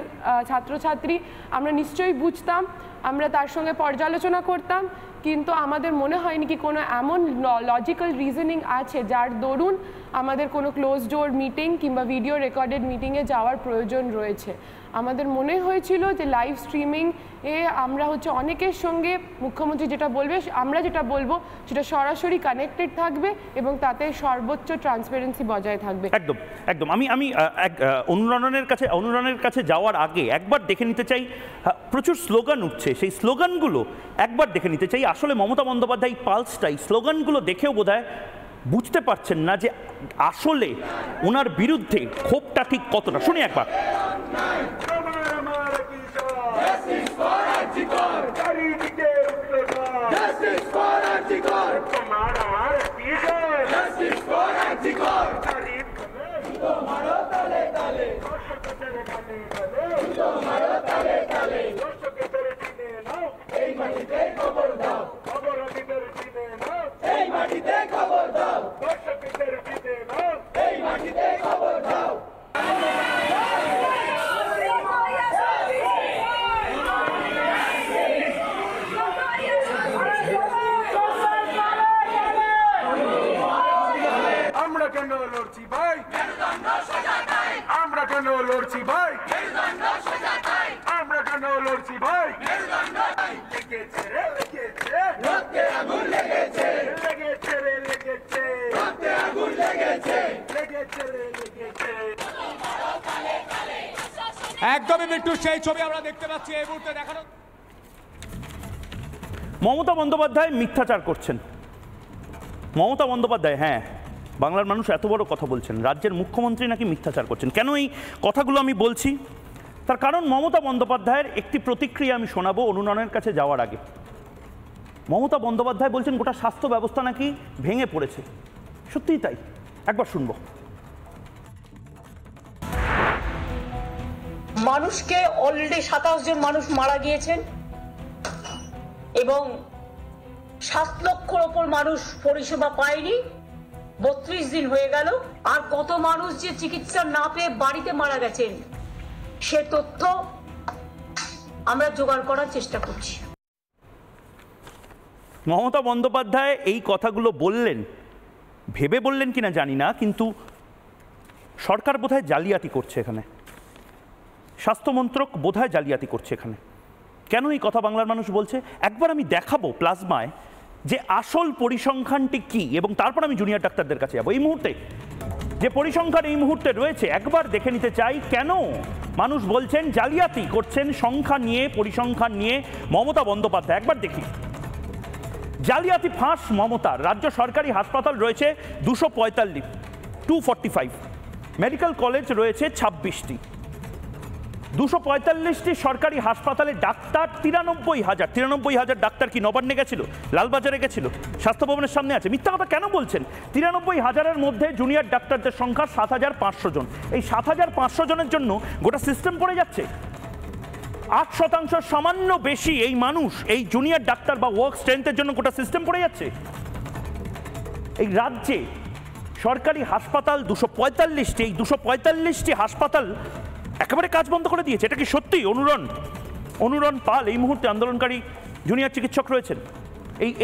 S15: ছাত্রছাত্রী, আমরা নিশ্চয়ই বুঝতাম, আমরা তার সঙ্গে পর্যালোচনা করতাম, কিন্তু আমাদের মনে হয়নি কি কোনো এমন লজিক্যাল রিজনিং আছে যার দরুন আমাদের কোনো ক্লোজ ডোর মিটিং কিংবা ভিডিও রেকর্ডেড মিটিংয়ে যাওয়ার প্রয়োজন রয়েছে। আমাদের মনে হয়েছিল যে লাইভ স্ট্রিমিং এ আমরা হচ্ছে অনেকের সঙ্গে মুখ্যমন্ত্রী যেটা বলবে, আমরা যেটা বলবো সেটা সরাসরি কানেক্টেড থাকবে, এবং তাতে সর্বোচ্চ ট্রান্সপারেন্সি বজায় থাকবে।
S6: একদম একদম। আমি অনুরণনের কাছে যাওয়ার আগে একবার দেখে নিতে চাই, প্রচুর স্লোগান উঠছে, সেই স্লোগানগুলো একবার দেখে নিতে চাই। আসলে মমতা বন্দ্যোপাধ্যায় পালসটাই স্লোগানগুলো দেখেও বোধহয় বুঝতে পারছেন না যে আসলে ওনার বিরুদ্ধে ক্ষোভটা ঠিক কতটা। শুনি একবার।
S16: একদমই মৃত্যু সেই ছবি আমরা দেখতে পাচ্ছি এই মুহূর্তে দেখানো।
S6: মমতা বন্দ্যোপাধ্যায় মিথ্যাচার করছেন। মমতা বন্দ্যোপাধ্যায়, হ্যাঁ, বাংলার মানুষ এত বড় কথা বলছেন, রাজ্যের মুখ্যমন্ত্রী নাকি মিথ্যাচার করছেন। কেন এই কথাগুলো আমি বলছি? তার কারণ মমতা বন্দ্যোপাধ্যায়ের একটি প্রতিক্রিয়া আমি শোনাবো অনুনয়নের কাছে যাওয়ার আগে। মমতা বন্দ্যোপাধ্যায় বলছেন গোটা স্বাস্থ্য ব্যবস্থা নাকি ভেঙে পড়েছে। সত্যিই তাই, একবার শুনবো।
S1: মানুষকে অলরেডি 27 জন মানুষ মারা গিয়েছেন এবং 7 লক্ষর ওপর মানুষ পরিষেবা পায়নি। 32 দিন হয়ে গেল। আর কত মানুষ যে চিকিৎসা না পেয়ে বাড়িতে মারা গেছেন সে তথ্য আমরা জোগাড় করার চেষ্টা করছি।
S6: মমতা বন্দ্যোপাধ্যায় এই কথাগুলো বললেন, ভেবে বললেন কিনা জানি না, কিন্তু সরকার বোধহয় জালিয়াতি করছে এখানে, স্বাস্থ্যমন্ত্রক বোধহয় জালিয়াতি করছে এখানে। কেন এই কথা বাংলার মানুষ বলছে? একবার আমি দেখাবো প্লাজমায় যে আসল পরিসংখ্যানটি কি, এবং তারপর আমি জুনিয়র ডাক্তারদের কাছে যাবো। এই মুহূর্তে যে পরিসংখ্যান এই মুহূর্তে রয়েছে একবার দেখে নিতে চাই কেন মানুষ বলছেন জালিয়াতি করছেন সংখ্যা নিয়ে, পরিসংখ্যান নিয়ে মমতা বন্দ্যোপাধ্যায়। একবার দেখি। জালিয়াতি ফাঁস মমতার। রাজ্য সরকারি হাসপাতাল রয়েছে 245, 245, মেডিকেল কলেজ রয়েছে 26টি, 245টি সরকারি হাসপাতালে ডাক্তার 93,000 ডাক্তার কি নবান্নে গেছিল, লালবাজারে গেছিল, স্বাস্থ্য ভবনের সামনে আছে? মিথ্যা কথা কেন বলছেন? 93,000-এর মধ্যে জুনিয়র ডাক্তারদের সংখ্যা 7,500 জন। এই 7,500 জনের জন্য গোটা সিস্টেম পড়ে যাচ্ছে। 8% সামান্য বেশি এই মানুষ, এই জুনিয়র ডাক্তার বা ওয়ার্ক স্ট্রেংথের জন্য গোটা সিস্টেম পড়ে যাচ্ছে। এই রাজ্যে সরকারি হাসপাতাল 245টি, এই 245টি হাসপাতাল একেবারে কাজ বন্ধ করে দিয়েছে। এটা কি সত্যি? অনুরণ পাল এই মুহূর্তে আন্দোলনকারী জুনিয়র চিকিৎসক রয়েছেন।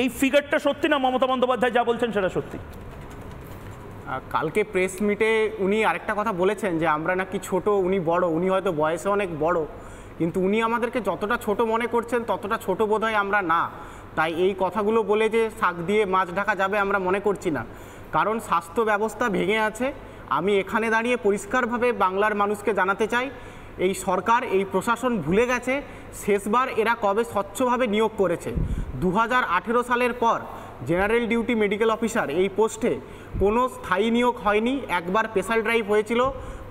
S6: এই ফিগারটা সত্যি না মমতা বন্দ্যোপাধ্যায় যা বলছেন সেটা সত্যি?
S17: কালকে প্রেস মিটে উনি আরেকটা কথা বলেছেন যে আমরা নাকি ছোট, উনি বড়। উনি হয়তো বয়সে অনেক বড়, কিন্তু উনি আমাদেরকে যতটা ছোট মনে করছেন ততটা ছোট বোধহয় আমরা না। তাই এই কথাগুলো বলে যে শাক দিয়ে মাছ ঢাকা যাবে আমরা মনে করছি না। কারণ স্বাস্থ্য ব্যবস্থা ভেঙে আছে। আমি এখানে দাঁড়িয়ে পরিষ্কারভাবে বাংলার মানুষকে জানাতে চাই, এই সরকার, এই প্রশাসন ভুলে গেছে শেষবার এরা কবে স্বচ্ছভাবে নিয়োগ করেছে। 2018 সালের পর জেনারেল ডিউটি মেডিকেল অফিসার এই পোস্টে কোনো স্থায়ী নিয়োগ হয়নি। একবার স্পেশাল ড্রাইভ হয়েছিল।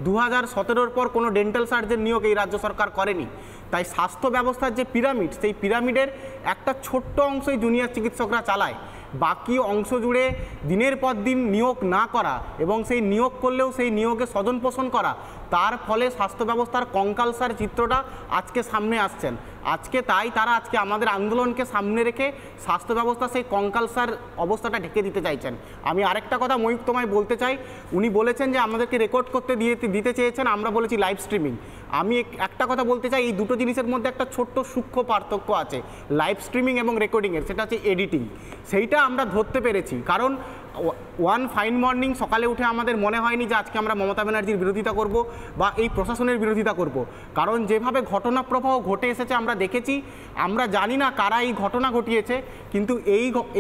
S17: 2017-র পর কোনো ডেন্টাল সার্জন নিয়োগ এই রাজ্য সরকার করেনি। তাই স্বাস্থ্য ব্যবস্থার যে পিরামিড, সেই পিরামিডের একটা ছোট্ট অংশই জুনিয়র চিকিৎসকরা চালায়। বাকি অংশ জুড়ে দিনের পর দিন নিয়োগ না করা এবং সেই নিয়োগ করলেও সেই নিয়োগে স্বজন পোষণ করা, তার ফলে স্বাস্থ্য ব্যবস্থার কঙ্কালসার চিত্রটা আজকে সামনে আসছেন। তাই তারা আজকে আমাদের আন্দোলনকে সামনে রেখে স্বাস্থ্য ব্যবস্থা সেই কঙ্কালসার অবস্থাটা ঢেকে দিতে চাইছেন। আমি আরেকটা কথা ময়ূক তোমায় বলতে চাই। উনি বলেছেন যে আমাদেরকে রেকর্ড করতে দিতে চেয়েছেন, আমরা বলেছি লাইভ স্ট্রিমিং। আমি একটা কথা বলতে চাই, এই দুটো জিনিসের মধ্যে একটা ছোট্ট সূক্ষ্ম পার্থক্য আছে লাইভ স্ট্রিমিং এবং রেকর্ডিংয়ের, সেটা হচ্ছে এডিটিং। সেইটা আমরা ধরতে পেরেছি। কারণ ওয়ান ফাইন মর্নিং সকালে উঠে আমাদের মনে হয়নি যে আজকে আমরা মমতা ব্যানার্জির বিরোধিতা করব বা এই প্রশাসনের বিরোধিতা করব। কারণ যেভাবে ঘটনা প্রবাহ ঘটে এসেছে আমরা দেখেছি। আমরা জানি না কারা এই ঘটনা ঘটিয়েছে, কিন্তু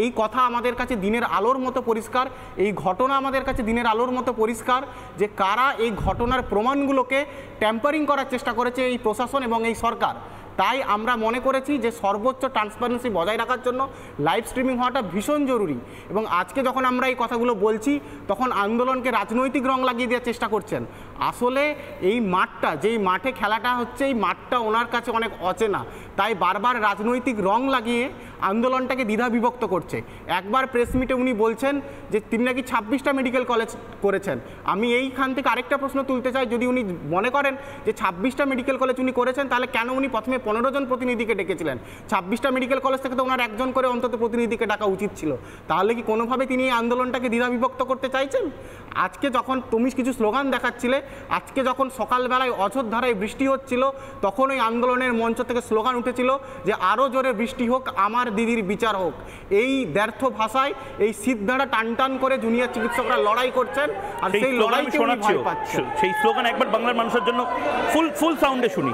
S17: এই কথা আমাদের কাছে দিনের আলোর মতো পরিষ্কার, এই ঘটনা আমাদের কাছে দিনের আলোর মতো পরিষ্কার যে কারা এই ঘটনার প্রমাণগুলোকে ট্যাম্পারিং করার চেষ্টা করেছে এই প্রশাসন এবং এই সরকার। তাই আমরা মনে করেছি যে সর্বোচ্চ ট্রান্সপারেন্সি বজায় রাখার জন্য লাইভ স্ট্রিমিং হওয়াটা ভীষণ জরুরি। এবং আজকে যখন আমরা এই কথাগুলো বলছি তখন আন্দোলনকে রাজনৈতিক রং লাগিয়ে দেওয়ার চেষ্টা করছেন। আসলে এই মাঠটা, যেই মাঠে খেলাটা হচ্ছে, এই মাঠটা ওনার কাছে অনেক অচেনা। তাই বারবার রাজনৈতিক রং লাগিয়ে আন্দোলনটাকে দ্বিধা বিভক্ত করছে। একবার প্রেস মিটে উনি বলছেন যে তিনি নাকি 26টা মেডিকেল কলেজ করেছেন। আমি এইখান থেকে আরেকটা প্রশ্ন তুলতে চাই, যদি উনি মনে করেন যে 26টা মেডিকেল কলেজ উনি করেছেন, তাহলে কেন উনি প্রথমে 15 জন প্রতিনিধিকে ডেকেছিলেন? 26টা মেডিকেল কলেজ থেকে তো ওনার একজন করে অন্তত প্রতিনিধিকে ডাকা উচিত ছিল। তাহলে কি কোনোভাবে তিনি এই আন্দোলনটাকে দ্বিধা বিভক্ত করতে চাইছেন? আজকে যখন তুমি কিছু স্লোগান দেখাচ্ছিলে, আজকে যখন সকালবেলায় অযোধ্যায় বৃষ্টি হচ্ছিল, তখন ওই আন্দোলনের মঞ্চ থেকে স্লোগান উঠেছিল যে আরও জোরে বৃষ্টি হোক, আমার দিদির বিচার হোক। এই ব্যর্থ ভাষায় এই সিদ্ধারা টান টান করে জুনিয়র চিকিৎসকরা লড়াই করছেন, আর সেই লড়াইকে উনি ভয় পাচ্ছেন।
S6: সেই স্লোগান একবার বাংলার মানুষের জন্য ফুল সাউন্ডে শুনি।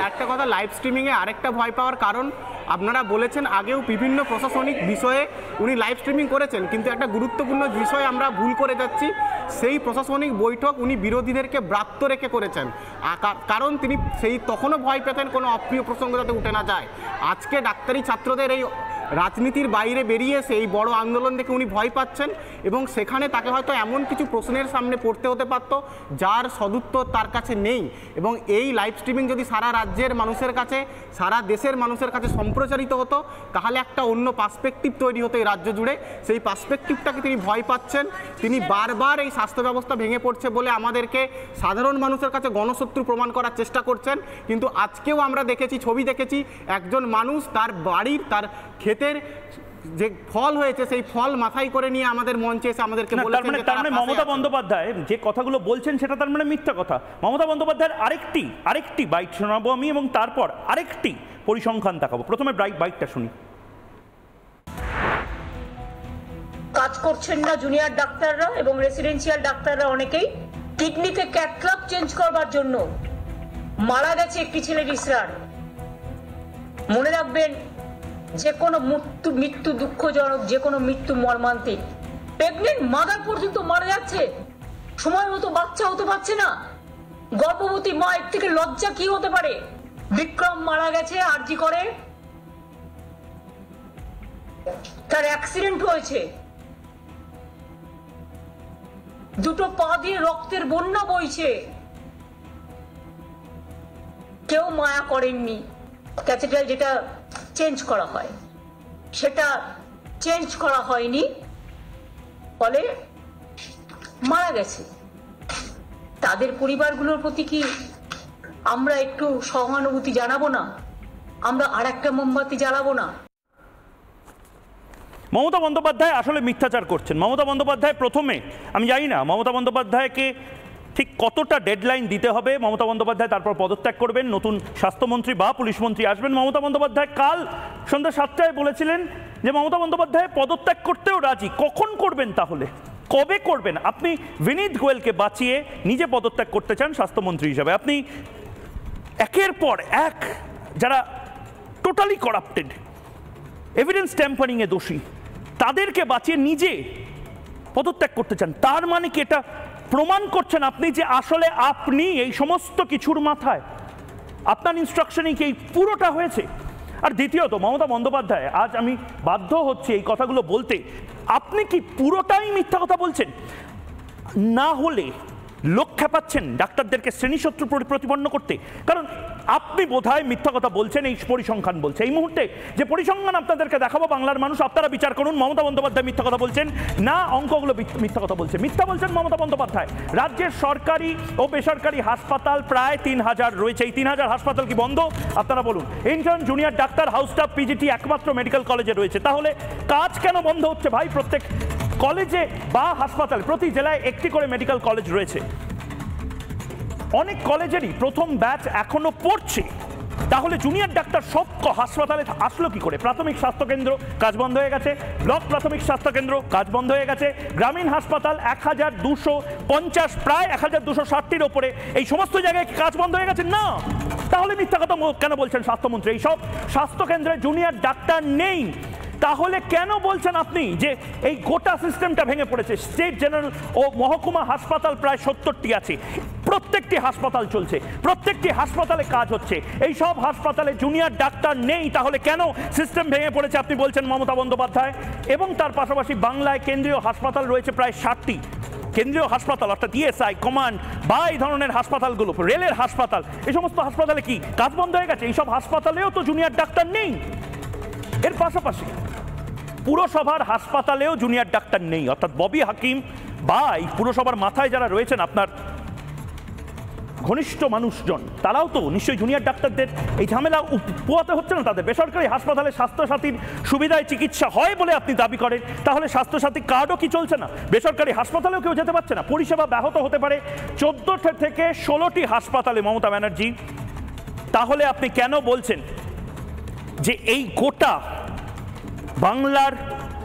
S17: একটা কথা, লাইভ স্ট্রিমিংয়ে আরেকটা ভয় পাওয়ার কারণ আপনারা বলেছেন আগেও বিভিন্ন প্রশাসনিক বিষয়ে উনি লাইভ স্ট্রিমিং করেছেন, কিন্তু একটা গুরুত্বপূর্ণ বিষয় আমরা ভুল করে যাচ্ছি। সেই প্রশাসনিক বৈঠক উনি বিরোধীদেরকে ব্রাত্য রেখে করেছেন, কারণ তিনি তখনও ভয় পেতেন কোনো অপ্রিয় প্রসঙ্গ যাতে উঠে না যায়। আজকে ডাক্তারি ছাত্রদের এই রাজনীতির বাইরে বেরিয়ে এসে এই বড় আন্দোলন দেখে উনি ভয় পাচ্ছেন, এবং সেখানে তাকে হয়তো এমন কিছু প্রশ্নের সামনে পড়তে হতে পারত যার সদুত্তর তার কাছে নেই। এবং এই লাইভ স্ট্রিমিং যদি সারা রাজ্যের মানুষের কাছে, সারা দেশের মানুষের কাছে সম্প্রচারিত হতো, তাহলে একটা অন্য পার্সপেক্টিভ তৈরি হতো এই রাজ্য জুড়ে। সেই পার্সপেক্টিভটাকে তিনি ভয় পাচ্ছেন। তিনি বারবার এই স্বাস্থ্য ব্যবস্থা ভেঙে পড়ছে বলে আমাদেরকে সাধারণ মানুষের কাছে গণশত্রু প্রমাণ করার চেষ্টা করছেন। কিন্তু আজকেও আমরা দেখেছি, ছবি দেখেছি, একজন মানুষ তার বাড়ির, তার ক্ষেতের যে ফল হয়েছে সেই ফল মাথায় করে নিয়ে আমাদের মঞ্চে এসে আমাদেরকে বলেছেন যে তার মানে
S6: মমতা বন্দ্যোপাধ্যায় যে কথাগুলো বলছেন সেটা তার মানে মিথ্যা কথা। মমতা বন্দ্যোপাধ্যায়ের আরেকটি বাইট শোনাবো আমি, এবং তারপর আরেকটি পরিসংখ্যান দেখাবো। প্রথমে বাইটটা শুনি।
S1: কাজ করছেন না জুনিয়র ডাক্তাররা এবং রেসিডেন্সিয়াল ডাক্তাররা, অনেকেই কিডনিতে ক্যাথল্যাব চেঞ্জ করবার জন্য মারা গেছে একটি ছেলের ইসরার। মনে রাখবেন, যে কোনো মৃত্যু দুঃখজনক, যে কোনো মৃত্যু মর্মান্তিক। প্রেগনেন্ট মাদার পর্যন্ত মারা যাচ্ছে, সময় মতো বাচ্চা হতে পারছে না। গর্ভবতী মা, এর থেকে লজ্জা কি হতে পারে? বিক্রম মারা গেছে আরজি করে, তার অ্যাক্সিডেন্ট হয়েছে, দুটো পা দিয়ে রক্তের বন্যা বইছে, কেউ মায়া করেননি। ক্যাথেড্রাল যেটা চেঞ্জ করা হয় সেটা চেঞ্জ করা হয়নি, ফলে মারা গেছে। তাদের পরিবারগুলোর প্রতি কি আমরা একটু সহানুভূতি জানাবো না? আমরা আর একটা মোমবাতি জ্বালাবো না?
S6: মমতা বন্দ্যোপাধ্যায় আসলে মিথ্যাচার করছেন। মমতা বন্দ্যোপাধ্যায় প্রথমে, আমি জানি না মমতা বন্দ্যোপাধ্যায়কে ঠিক কতটা ডেডলাইন দিতে হবে। মমতা বন্দ্যোপাধ্যায় তারপর পদত্যাগ করবেন, নতুন স্বাস্থ্যমন্ত্রী বা পুলিশ মন্ত্রী আসবেন। মমতা বন্দ্যোপাধ্যায় কাল সন্ধ্যা 7টায় বলেছিলেন যে মমতা বন্দ্যোপাধ্যায় পদত্যাগ করতেও রাজি। কখন করবেন তাহলে? কবে করবেন? আপনি বিনীত গোয়েলকে বাঁচিয়ে নিজে পদত্যাগ করতে চান স্বাস্থ্যমন্ত্রী হিসাবে। আপনি একের পর এক যারা টোটালি করাপ্টেড, এভিডেন্স ট্যাম্পারিংয়ে দোষী, তাদেরকে বাঁচিয়ে নিজে পদত্যাগ করতে চান। তার মানে কি এটা প্রমাণ করছেন আপনি যে আসলে আপনি এই সমস্ত কিছুর মাথায়, আপনার ইনস্ট্রাকশনেই কি এই পুরোটা হয়েছে? আর দ্বিতীয়ত, মমতা বন্দ্যোপাধ্যায়, আজ আমি বাধ্য হচ্ছি এই কথাগুলো বলতে, আপনি কি পুরোটাই মিথ্যা কথা বলছেন? না হলে লোক খেপাচ্ছেন ডাক্তারদেরকে শ্রেণীশত্রু প্রতিপন্ন করতে? কারণ আপনি বোধহয় মিথ্যা কথা বলছেন, এই পরিসংখ্যান বলছে। এই মুহূর্তে যে পরিসংখ্যান আপনাদেরকে দেখাবো, বাংলার মানুষ আপনারা বিচার করুন মমতা বন্দ্যোপাধ্যায় মিথ্যা কথা বলছেন না অঙ্কগুলো মিথ্যা কথা বলছে। মিথ্যা বলছেন মমতা বন্দ্যোপাধ্যায়। রাজ্যের সরকারি ও বেসরকারি হাসপাতাল প্রায় 3000 রয়েছে। এই 3000 হাসপাতাল কি বন্ধ? আপনারা বলুন। Intern, junior doctor, house staff, PGT একমাত্র মেডিকেল কলেজে রয়েছে। তাহলে কাজ কেন বন্ধ হচ্ছে ভাই? প্রত্যেক কলেজে বা হাসপাতালে, প্রতি জেলায় একটি করে মেডিকেল কলেজ রয়েছে। অনেক কলেজেরই প্রথম ব্যাচ এখনো পড়ছে। তাহলে জুনিয়র ডাক্তার সব হাসপাতালে আসলো কি করে? প্রাথমিক স্বাস্থ্যকেন্দ্র কাজ বন্ধ হয়ে গেছে, ব্লক প্রাথমিক স্বাস্থ্যকেন্দ্র কাজ বন্ধ হয়ে গেছে, গ্রামীণ হাসপাতাল 1250, প্রায় 1260টির ওপরে, এই সমস্ত জায়গায় কাজ বন্ধ হয়ে গেছে না। তাহলে মিথ্যা কথা কেন বলছেন স্বাস্থ্যমন্ত্রী? এইসব স্বাস্থ্যকেন্দ্রে জুনিয়র ডাক্তার নেই। তাহলে কেন বলছেন আপনি যে এই গোটা সিস্টেমটা ভেঙে পড়েছে? স্টেট জেনারেল ও মহকুমা হাসপাতাল প্রায় 70টি আছে, প্রত্যেকটি হাসপাতাল চলছে, প্রত্যেকটি হাসপাতালে কাজ হচ্ছে, এই সব হাসপাতালে জুনিয়র ডাক্তার নেই। তাহলে কেন সিস্টেম ভেঙে পড়েছে আপনি বলছেন মমতা বন্দ্যোপাধ্যায়? এবং তার পাশাপাশি বাংলায় কেন্দ্রীয় হাসপাতাল রয়েছে প্রায় 60টি। কেন্দ্রীয় হাসপাতাল অর্থাৎ ইএসআই, কমান্ড বা এই ধরনের হাসপাতালগুলো, রেলের হাসপাতাল, এই সমস্ত হাসপাতালে কি কাজ বন্ধ হয়ে গেছে? এইসব হাসপাতালেও তো জুনিয়র ডাক্তার নেই। এর পাশাপাশি পুরসভার হাসপাতালেও জুনিয়র ডাক্তার নেই। অর্থাৎ ববি হাকিম বা এই পুরসভার মাথায় যারা রয়েছেন আপনার ঘনিষ্ঠ মানুষজন, তারাও তো নিশ্চয়ই জুনিয়র ডাক্তারদের এই ঝামেলা পোয়াতে হচ্ছে না তাদের। বেসরকারি হাসপাতালে স্বাস্থ্যসাথীর সুবিধায় চিকিৎসা হয় বলে আপনি দাবি করেন, তাহলে স্বাস্থ্যসাথী কার্ডও কি চলছে না? বেসরকারি হাসপাতালেও কেউ যেতে পারছে না, পরিষেবা ব্যাহত হতে পারে 14 থেকে 16টি হাসপাতালে মমতা ব্যানার্জি। তাহলে আপনি কেন বলছেন যে এই গোটা বাংলার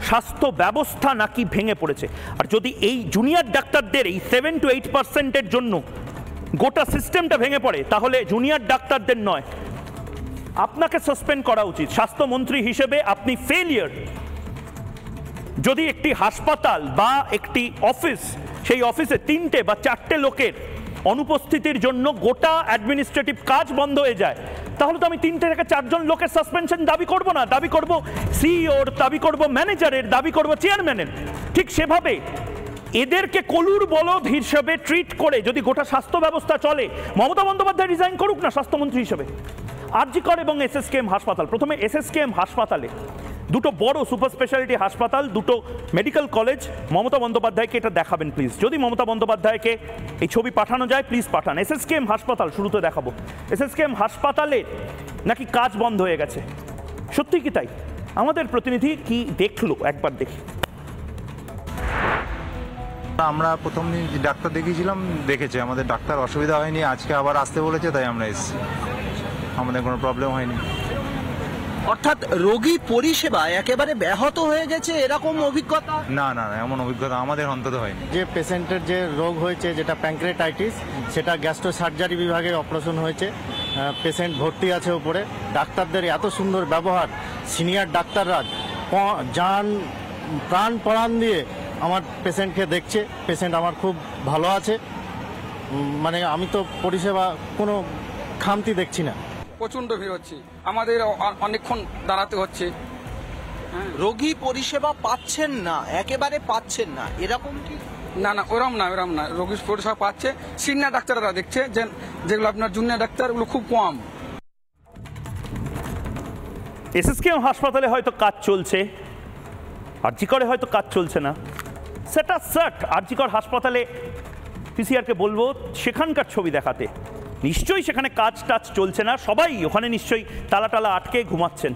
S6: স্বাস্থ্য ব্যবস্থা নাকি ভেঙে পড়েছে? আর যদি এই জুনিয়র ডাক্তারদের এই 7 to 8% জন্য গোটা সিস্টেমটা ভেঙে পড়ে, তাহলে জুনিয়র ডাক্তারদের নয়, আপনাকে সাসপেন্ড করা উচিত। স্বাস্থ্যমন্ত্রী হিসেবে আপনি ফেলিয়ার। যদি একটি হাসপাতাল বা একটি অফিস, সেই অফিসে 3টে বা 4টে লোকের অনুপস্থিতির জন্য গোটা অ্যাডমিনিস্ট্রেটিভ কাজ বন্ধ হয়ে যায়, তাহলে তো আমি 3টে থেকে 4জন লোকের সাসপেনশন দাবি করব না, দাবি করব সিইওর, দাবি করব ম্যানেজারের, দাবি করব চেয়ারম্যানের। ঠিক সেভাবে এদেরকে কলুর বলদ হিসেবে ট্রিট করে যদি গোটা স্বাস্থ্য ব্যবস্থা চলে, মমতা বন্দ্যোপাধ্যায় রিজাইন করুক না স্বাস্থ্যমন্ত্রী হিসেবে। আরজিকর এবং এসএসকেএম হাসপাতাল, প্রথমে এসএসকেএম হাসপাতালে, দুটো বড় সুপার স্পেশালিটি হাসপাতাল, দুটো মেডিকেল কলেজ, মমতা বন্দ্যোপাধ্যায়কে এটা দেখাবেন প্লিজ। যদি মমতা বন্দ্যোপাধ্যায়কে এই ছবি পাঠানো যায় প্লিজ পাঠান। এসএসকেএম হাসপাতাল শুরুতে দেখাবো। এসএসকেএম হাসপাতালে নাকি কাজ বন্ধ হয়ে গেছে, সত্যি কি তাই? আমাদের প্রতিনিধি কি দেখলো একবার দেখি।
S18: আমরা প্রথম দিন ডাক্তার দেখিয়েছিলাম, দেখেছে আমাদের ডাক্তার, অসুবিধা হয়নি। আজকে আবার আসতে বলেছে, তাই আমরা এসেছি, আমাদের কোনো প্রবলেম হয়নি।
S19: অর্থাৎ রোগী পরিষেবা একেবারে ব্যাহত হয়ে গেছে এরকম অভিজ্ঞতা?
S18: না না না, এমন অভিজ্ঞতা আমাদের অন্তত হয়নি।
S17: যে পেশেন্টের যে রোগ হয়েছে, যেটা প্যানক্রিয়াটাইটিস, সেটা গ্যাস্ট্রো সার্জারি বিভাগে অপারেশন হয়েছে। পেশেন্ট ভর্তি আছে উপরে। ডাক্তারদের এত সুন্দর ব্যবহার, সিনিয়র ডাক্তাররা যান প্রাণ পরাণ দিয়ে আমার পেশেন্টকে দেখছে। পেশেন্ট আমার খুব ভালো আছে, মানে আমি তো পরিষেবা কোনো খামতি দেখছি না।
S20: প্রচণ্ড ভিড় হচ্ছে, আমাদের অনেকক্ষণ দাঁড়াতে হচ্ছে।
S19: রোগী পরিষেবা পাচ্ছেন না, একেবারে পাচ্ছেন না, এরকম কি?
S20: না না, ওরম না, রোগী পরিষেবা পাচ্ছে। সিনিয়র ডাক্তাররা দেখছে, যেগুলো আপনার জুনিয়র ডাক্তার, ওগুলো খুব কম।
S6: এসএসকেএম হাসপাতালে হয়তো কাজ চলছে, আরজিকরে হয়তো কাজ চলছে না, সেটা সাট। আরজিকর হাসপাতালে পিসিআরকে বলবো সেখানকার ছবি দেখাতে। নিশ্চয়ই সেখানে কাজ টাজ চলছে না, সবাই ওখানে নিশ্চয়ই তালা টালা আটকে ঘুমাচ্ছেন।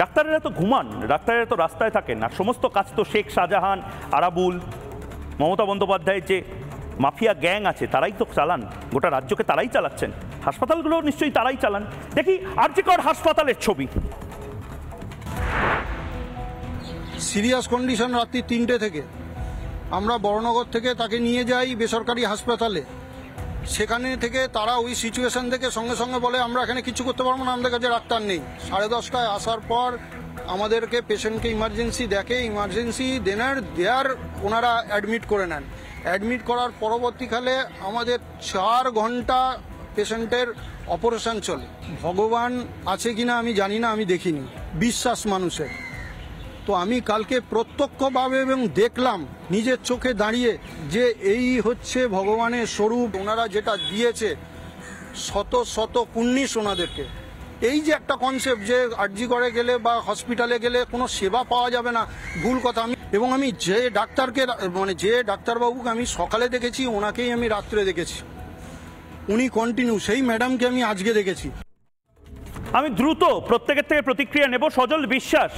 S6: ডাক্তারেরা তো ঘুমান, ডাক্তারেরা তো রাস্তায় থাকেন। আর সমস্ত কাজ তো শেখ শাহজাহান, আরাবুল, মমতা বন্দ্যোপাধ্যায়ের যে মাফিয়া গ্যাং আছে তারাই তো চালান, গোটা রাজ্যকে তারাই চালাচ্ছেন, হাসপাতালগুলো নিশ্চয়ই তারাই চালান। দেখি আরজিকর হাসপাতালের ছবি।
S21: সিরিয়াস কন্ডিশন রাত্রি 3টে থেকে আমরা বড়নগর থেকে তাকে নিয়ে যাই বেসরকারি হাসপাতালে। সেখানে থেকে তারা ওই সিচুয়েশন থেকে সঙ্গে সঙ্গে বলে আমরা এখানে কিছু করতে পারবো না, আমাদের কাছে ডাক্তার নেই। 10:30টায় আসার পর আমাদেরকে পেশেন্টকে ইমার্জেন্সি দেখে, ইমার্জেন্সি দেয়ার ওনারা অ্যাডমিট করে নেন। অ্যাডমিট করার পরবর্তীকালে আমাদের 4 ঘন্টা পেশেন্টের অপারেশন চলে। ভগবান আছে কিনা আমি জানি না, আমি দেখিনি, বিশ্বাস মানুষের। তো আমি কালকে প্রত্যক্ষভাবে এবং দেখলাম নিজের চোখে দাঁড়িয়ে যে এই হচ্ছে ভগবানের স্বরূপ। ওনারা যেটা দিয়েছে শত শত কুর্নিশ ওনাদেরকে। এই যে একটা কনসেপ্ট যে আরজিকরে গেলে বা হসপিটালে গেলে কোনো সেবা পাওয়া যাবে না, ভুল কথা। আমি যে ডাক্তারকে, মানে যে ডাক্তারবাবুকে আমি সকালে দেখেছি ওনাকেই আমি রাত্রে দেখেছি, উনি কন্টিনিউ সেই ম্যাডামকে আমি আজকে দেখেছি।
S6: আমি দ্রুত প্রত্যেকের থেকে প্রতিক্রিয়া নেব। সজল বিশ্বাস,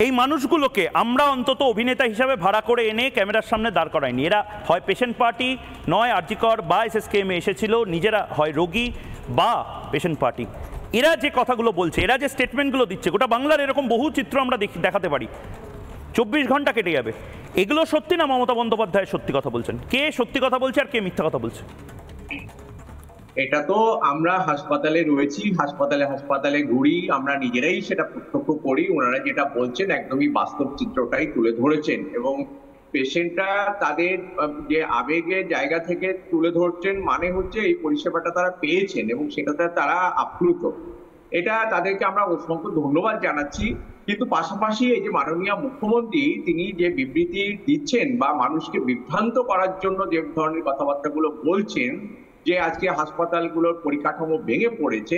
S6: এই মানুষগুলোকে আমরা অন্তত অভিনেতা হিসাবে ভাড়া করে এনে ক্যামেরার সামনে দাঁড় করাইনি। এরা হয় পেশেন্ট পার্টি, নয় আরজিকর বা এসএসকেএমে এসেছিল, নিজেরা হয় রোগী বা পেশেন্ট পার্টি। এরা যে কথাগুলো বলছে, এরা যে স্টেটমেন্টগুলো দিচ্ছে, গোটা বাংলার এরকম বহু চিত্র আমরা দেখাতে পারি। 24 ঘন্টা কেটে যাবে। এগুলো সত্যি না মমতা বন্দ্যোপাধ্যায় সত্যি কথা বলছেন? কে সত্যি কথা বলছে আর কে মিথ্যা কথা বলছে?
S14: এটা তো আমরা হাসপাতালে রয়েছি, হাসপাতালে ঘুরি, আমরা নিজেরাই সেটা প্রত্যক্ষ করি। ওনারা যেটা বলছেন একদমই বাস্তব চিত্রটাই তুলে ধরেছেন এবং পেশেন্টরা তাদের যে আবেগের জায়গা থেকে তুলে ধরছেন, মানে হচ্ছে এই পরিষেবাটা তারা পেয়েছেন এবং সেটাতে তারা আপ্লুত। এটা তাদেরকে আমরা অসংখ্য ধন্যবাদ জানাচ্ছি। কিন্তু পাশাপাশি এই যে মাননীয় মুখ্যমন্ত্রী তিনি যে বিবৃতি দিচ্ছেন বা মানুষকে বিভ্রান্ত করার জন্য যে ধরনের কথাবার্তাগুলো বলছেন, যে আজকে হাসপাতালগুলোর পরিকাঠামো ভেঙে পড়েছে,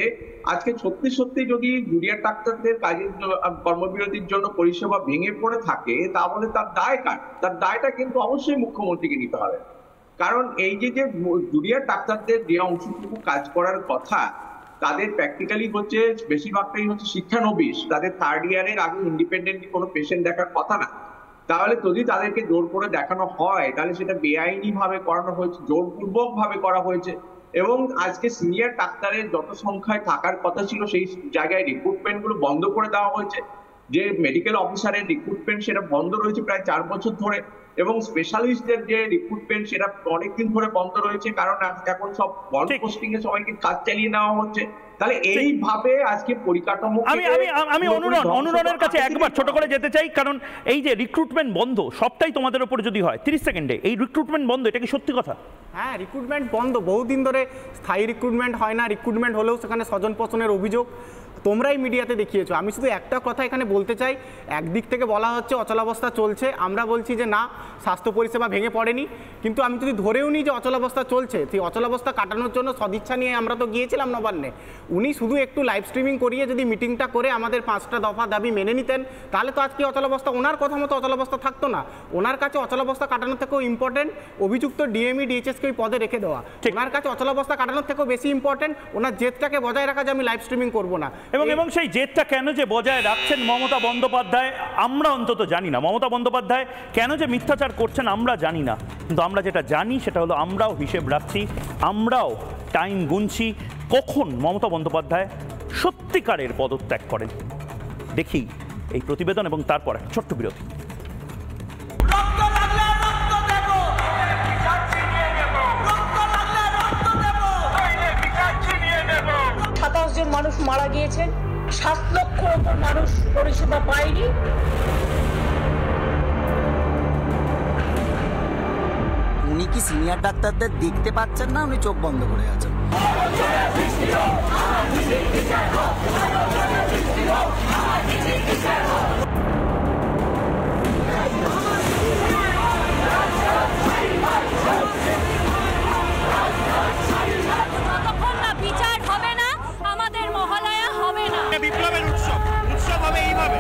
S14: আজকে সত্যি সত্যি যদি জুনিয়র ডাক্তারদের কাজের কর্মবিরতির জন্য পরিষেবা ভেঙে পড়ে থাকে, তাহলে তার দায় কার? তার দায়টা কিন্তু অবশ্যই মুখ্যমন্ত্রীকে নিতে হবে। কারণ এই যে জুনিয়র ডাক্তারদের যে অংশটুকু কাজ করার কথা, তাদের প্র্যাকটিক্যালি হচ্ছে বেশিরভাগটাই হচ্ছে শিক্ষানবিশ, তাদের 3rd ইয়ারের আগে ইন্ডিপেন্ডেন্টলি কোনো পেশেন্ট দেখার কথা না। তাহলে যদি তাদেরকে জোর করে দেখানো হয় তাহলে সেটা বেআইনি ভাবে করানো হয়েছে, জোরপূর্বক ভাবে করা হয়েছে। এবং আজকে সিনিয়র ডাক্তারের যত সংখ্যায় থাকার কথা ছিল সেই জায়গায় রিক্রুটমেন্ট গুলো বন্ধ করে দেওয়া হয়েছে। যে মেডিকেল অফিসারের রিক্রুটমেন্ট সেটা বন্ধ রয়েছে প্রায় 4 বছর ধরে। এবং স্পেশালিস্টদের যে রিক্রুটমেন্ট সেটা অনেকদিন ধরে বন্ধ রয়েছে, কারণ এখন সব ওয়ান পোস্টিং এ সবাইকে কাজ চালিয়ে নেওয়া হচ্ছে। তাহলে এইভাবে আজকে পরিকাঠামো
S6: আমি অনুরণের কাছে একবার ছোট করে যেতে চাই, কারণ এই যে রিক্রুটমেন্ট বন্ধ সবটাই তোমাদের উপর যদি হয় 30 সেকেন্ডে, এই রিক্রুটমেন্ট বন্ধ, এটা কি সত্যি কথা?
S17: হ্যাঁ, রিক্রুটমেন্ট বন্ধ, বহুদিন ধরে স্থায়ী রিক্রুটমেন্ট হয় না। রিক্রুটমেন্ট হলেও সেখানে স্বজন পোষণের অভিযোগ তোমরাই মিডিয়াতে দেখিয়েছো। আমি শুধু একটা কথা এখানে বলতে চাই, একদিক থেকে বলা হচ্ছে অচলাবস্থা চলছে, আমরা বলছি যে না, স্বাস্থ্য পরিষেবা ভেঙে পড়েনি। কিন্তু আমি যদি ধরেও নিই যে অচলাবস্থা চলছে, সেই অচলাবস্থা কাটানোর জন্য সদিচ্ছা নিয়ে আমরা তো গিয়েছিলাম নবান্নে। উনি শুধু একটু লাইভ স্ট্রিমিং করিয়ে যদি মিটিংটা করে আমাদের 5টা দফা দাবি মেনে নিতেন, তাহলে তো আজকে অচলাবস্থা, ওনার কথা মতো অচলাবস্থা থাকতো না। ওনার কাছে অচলাবস্থা কাটানোর থেকেও ইম্পর্টেন্ট অভিযুক্ত ডিএমই ডিএইচএসকে ওই পদে রেখে দেওয়া। ওনার কাছে অচলাবস্থা কাটানোর থেকেও বেশি ইম্পর্টেন্ট ওনার জেদটাকে বজায় রাখা, যে আমি লাইভ স্ট্রিমিং করবো না।
S6: এবং সেই জেদটা কেন যে বজায় রাখছেন মমতা বন্দ্যোপাধ্যায় আমরা অন্তত জানি না। মমতা বন্দ্যোপাধ্যায় কেন যে মিথ্যাচার করছেন আমরা জানি না, কিন্তু আমরা যেটা জানি সেটা হলো আমরাও হিসেব রাখছি, আমরাও টাইম গুনছি কখন মমতা বন্দ্যোপাধ্যায় সত্যিকারের পদত্যাগ করেন। দেখি এই প্রতিবেদন এবং তারপর একটা ছোট্ট বিরতি।
S1: 27 জন মানুষ মারা গিয়েছেন, 7 লক্ষর উপর মানুষ পরিষেবা পায়নি।
S2: উনি কি সিনিয়র ডাক্তারদের দেখতে পাচ্ছেন না, উনি চোখ বন্ধ করে আছেন?
S3: যতক্ষণ না বিচার হবে না আমাদের মহালয়া হবে না।
S16: বিপ্লবের উৎসব হবে এইভাবে।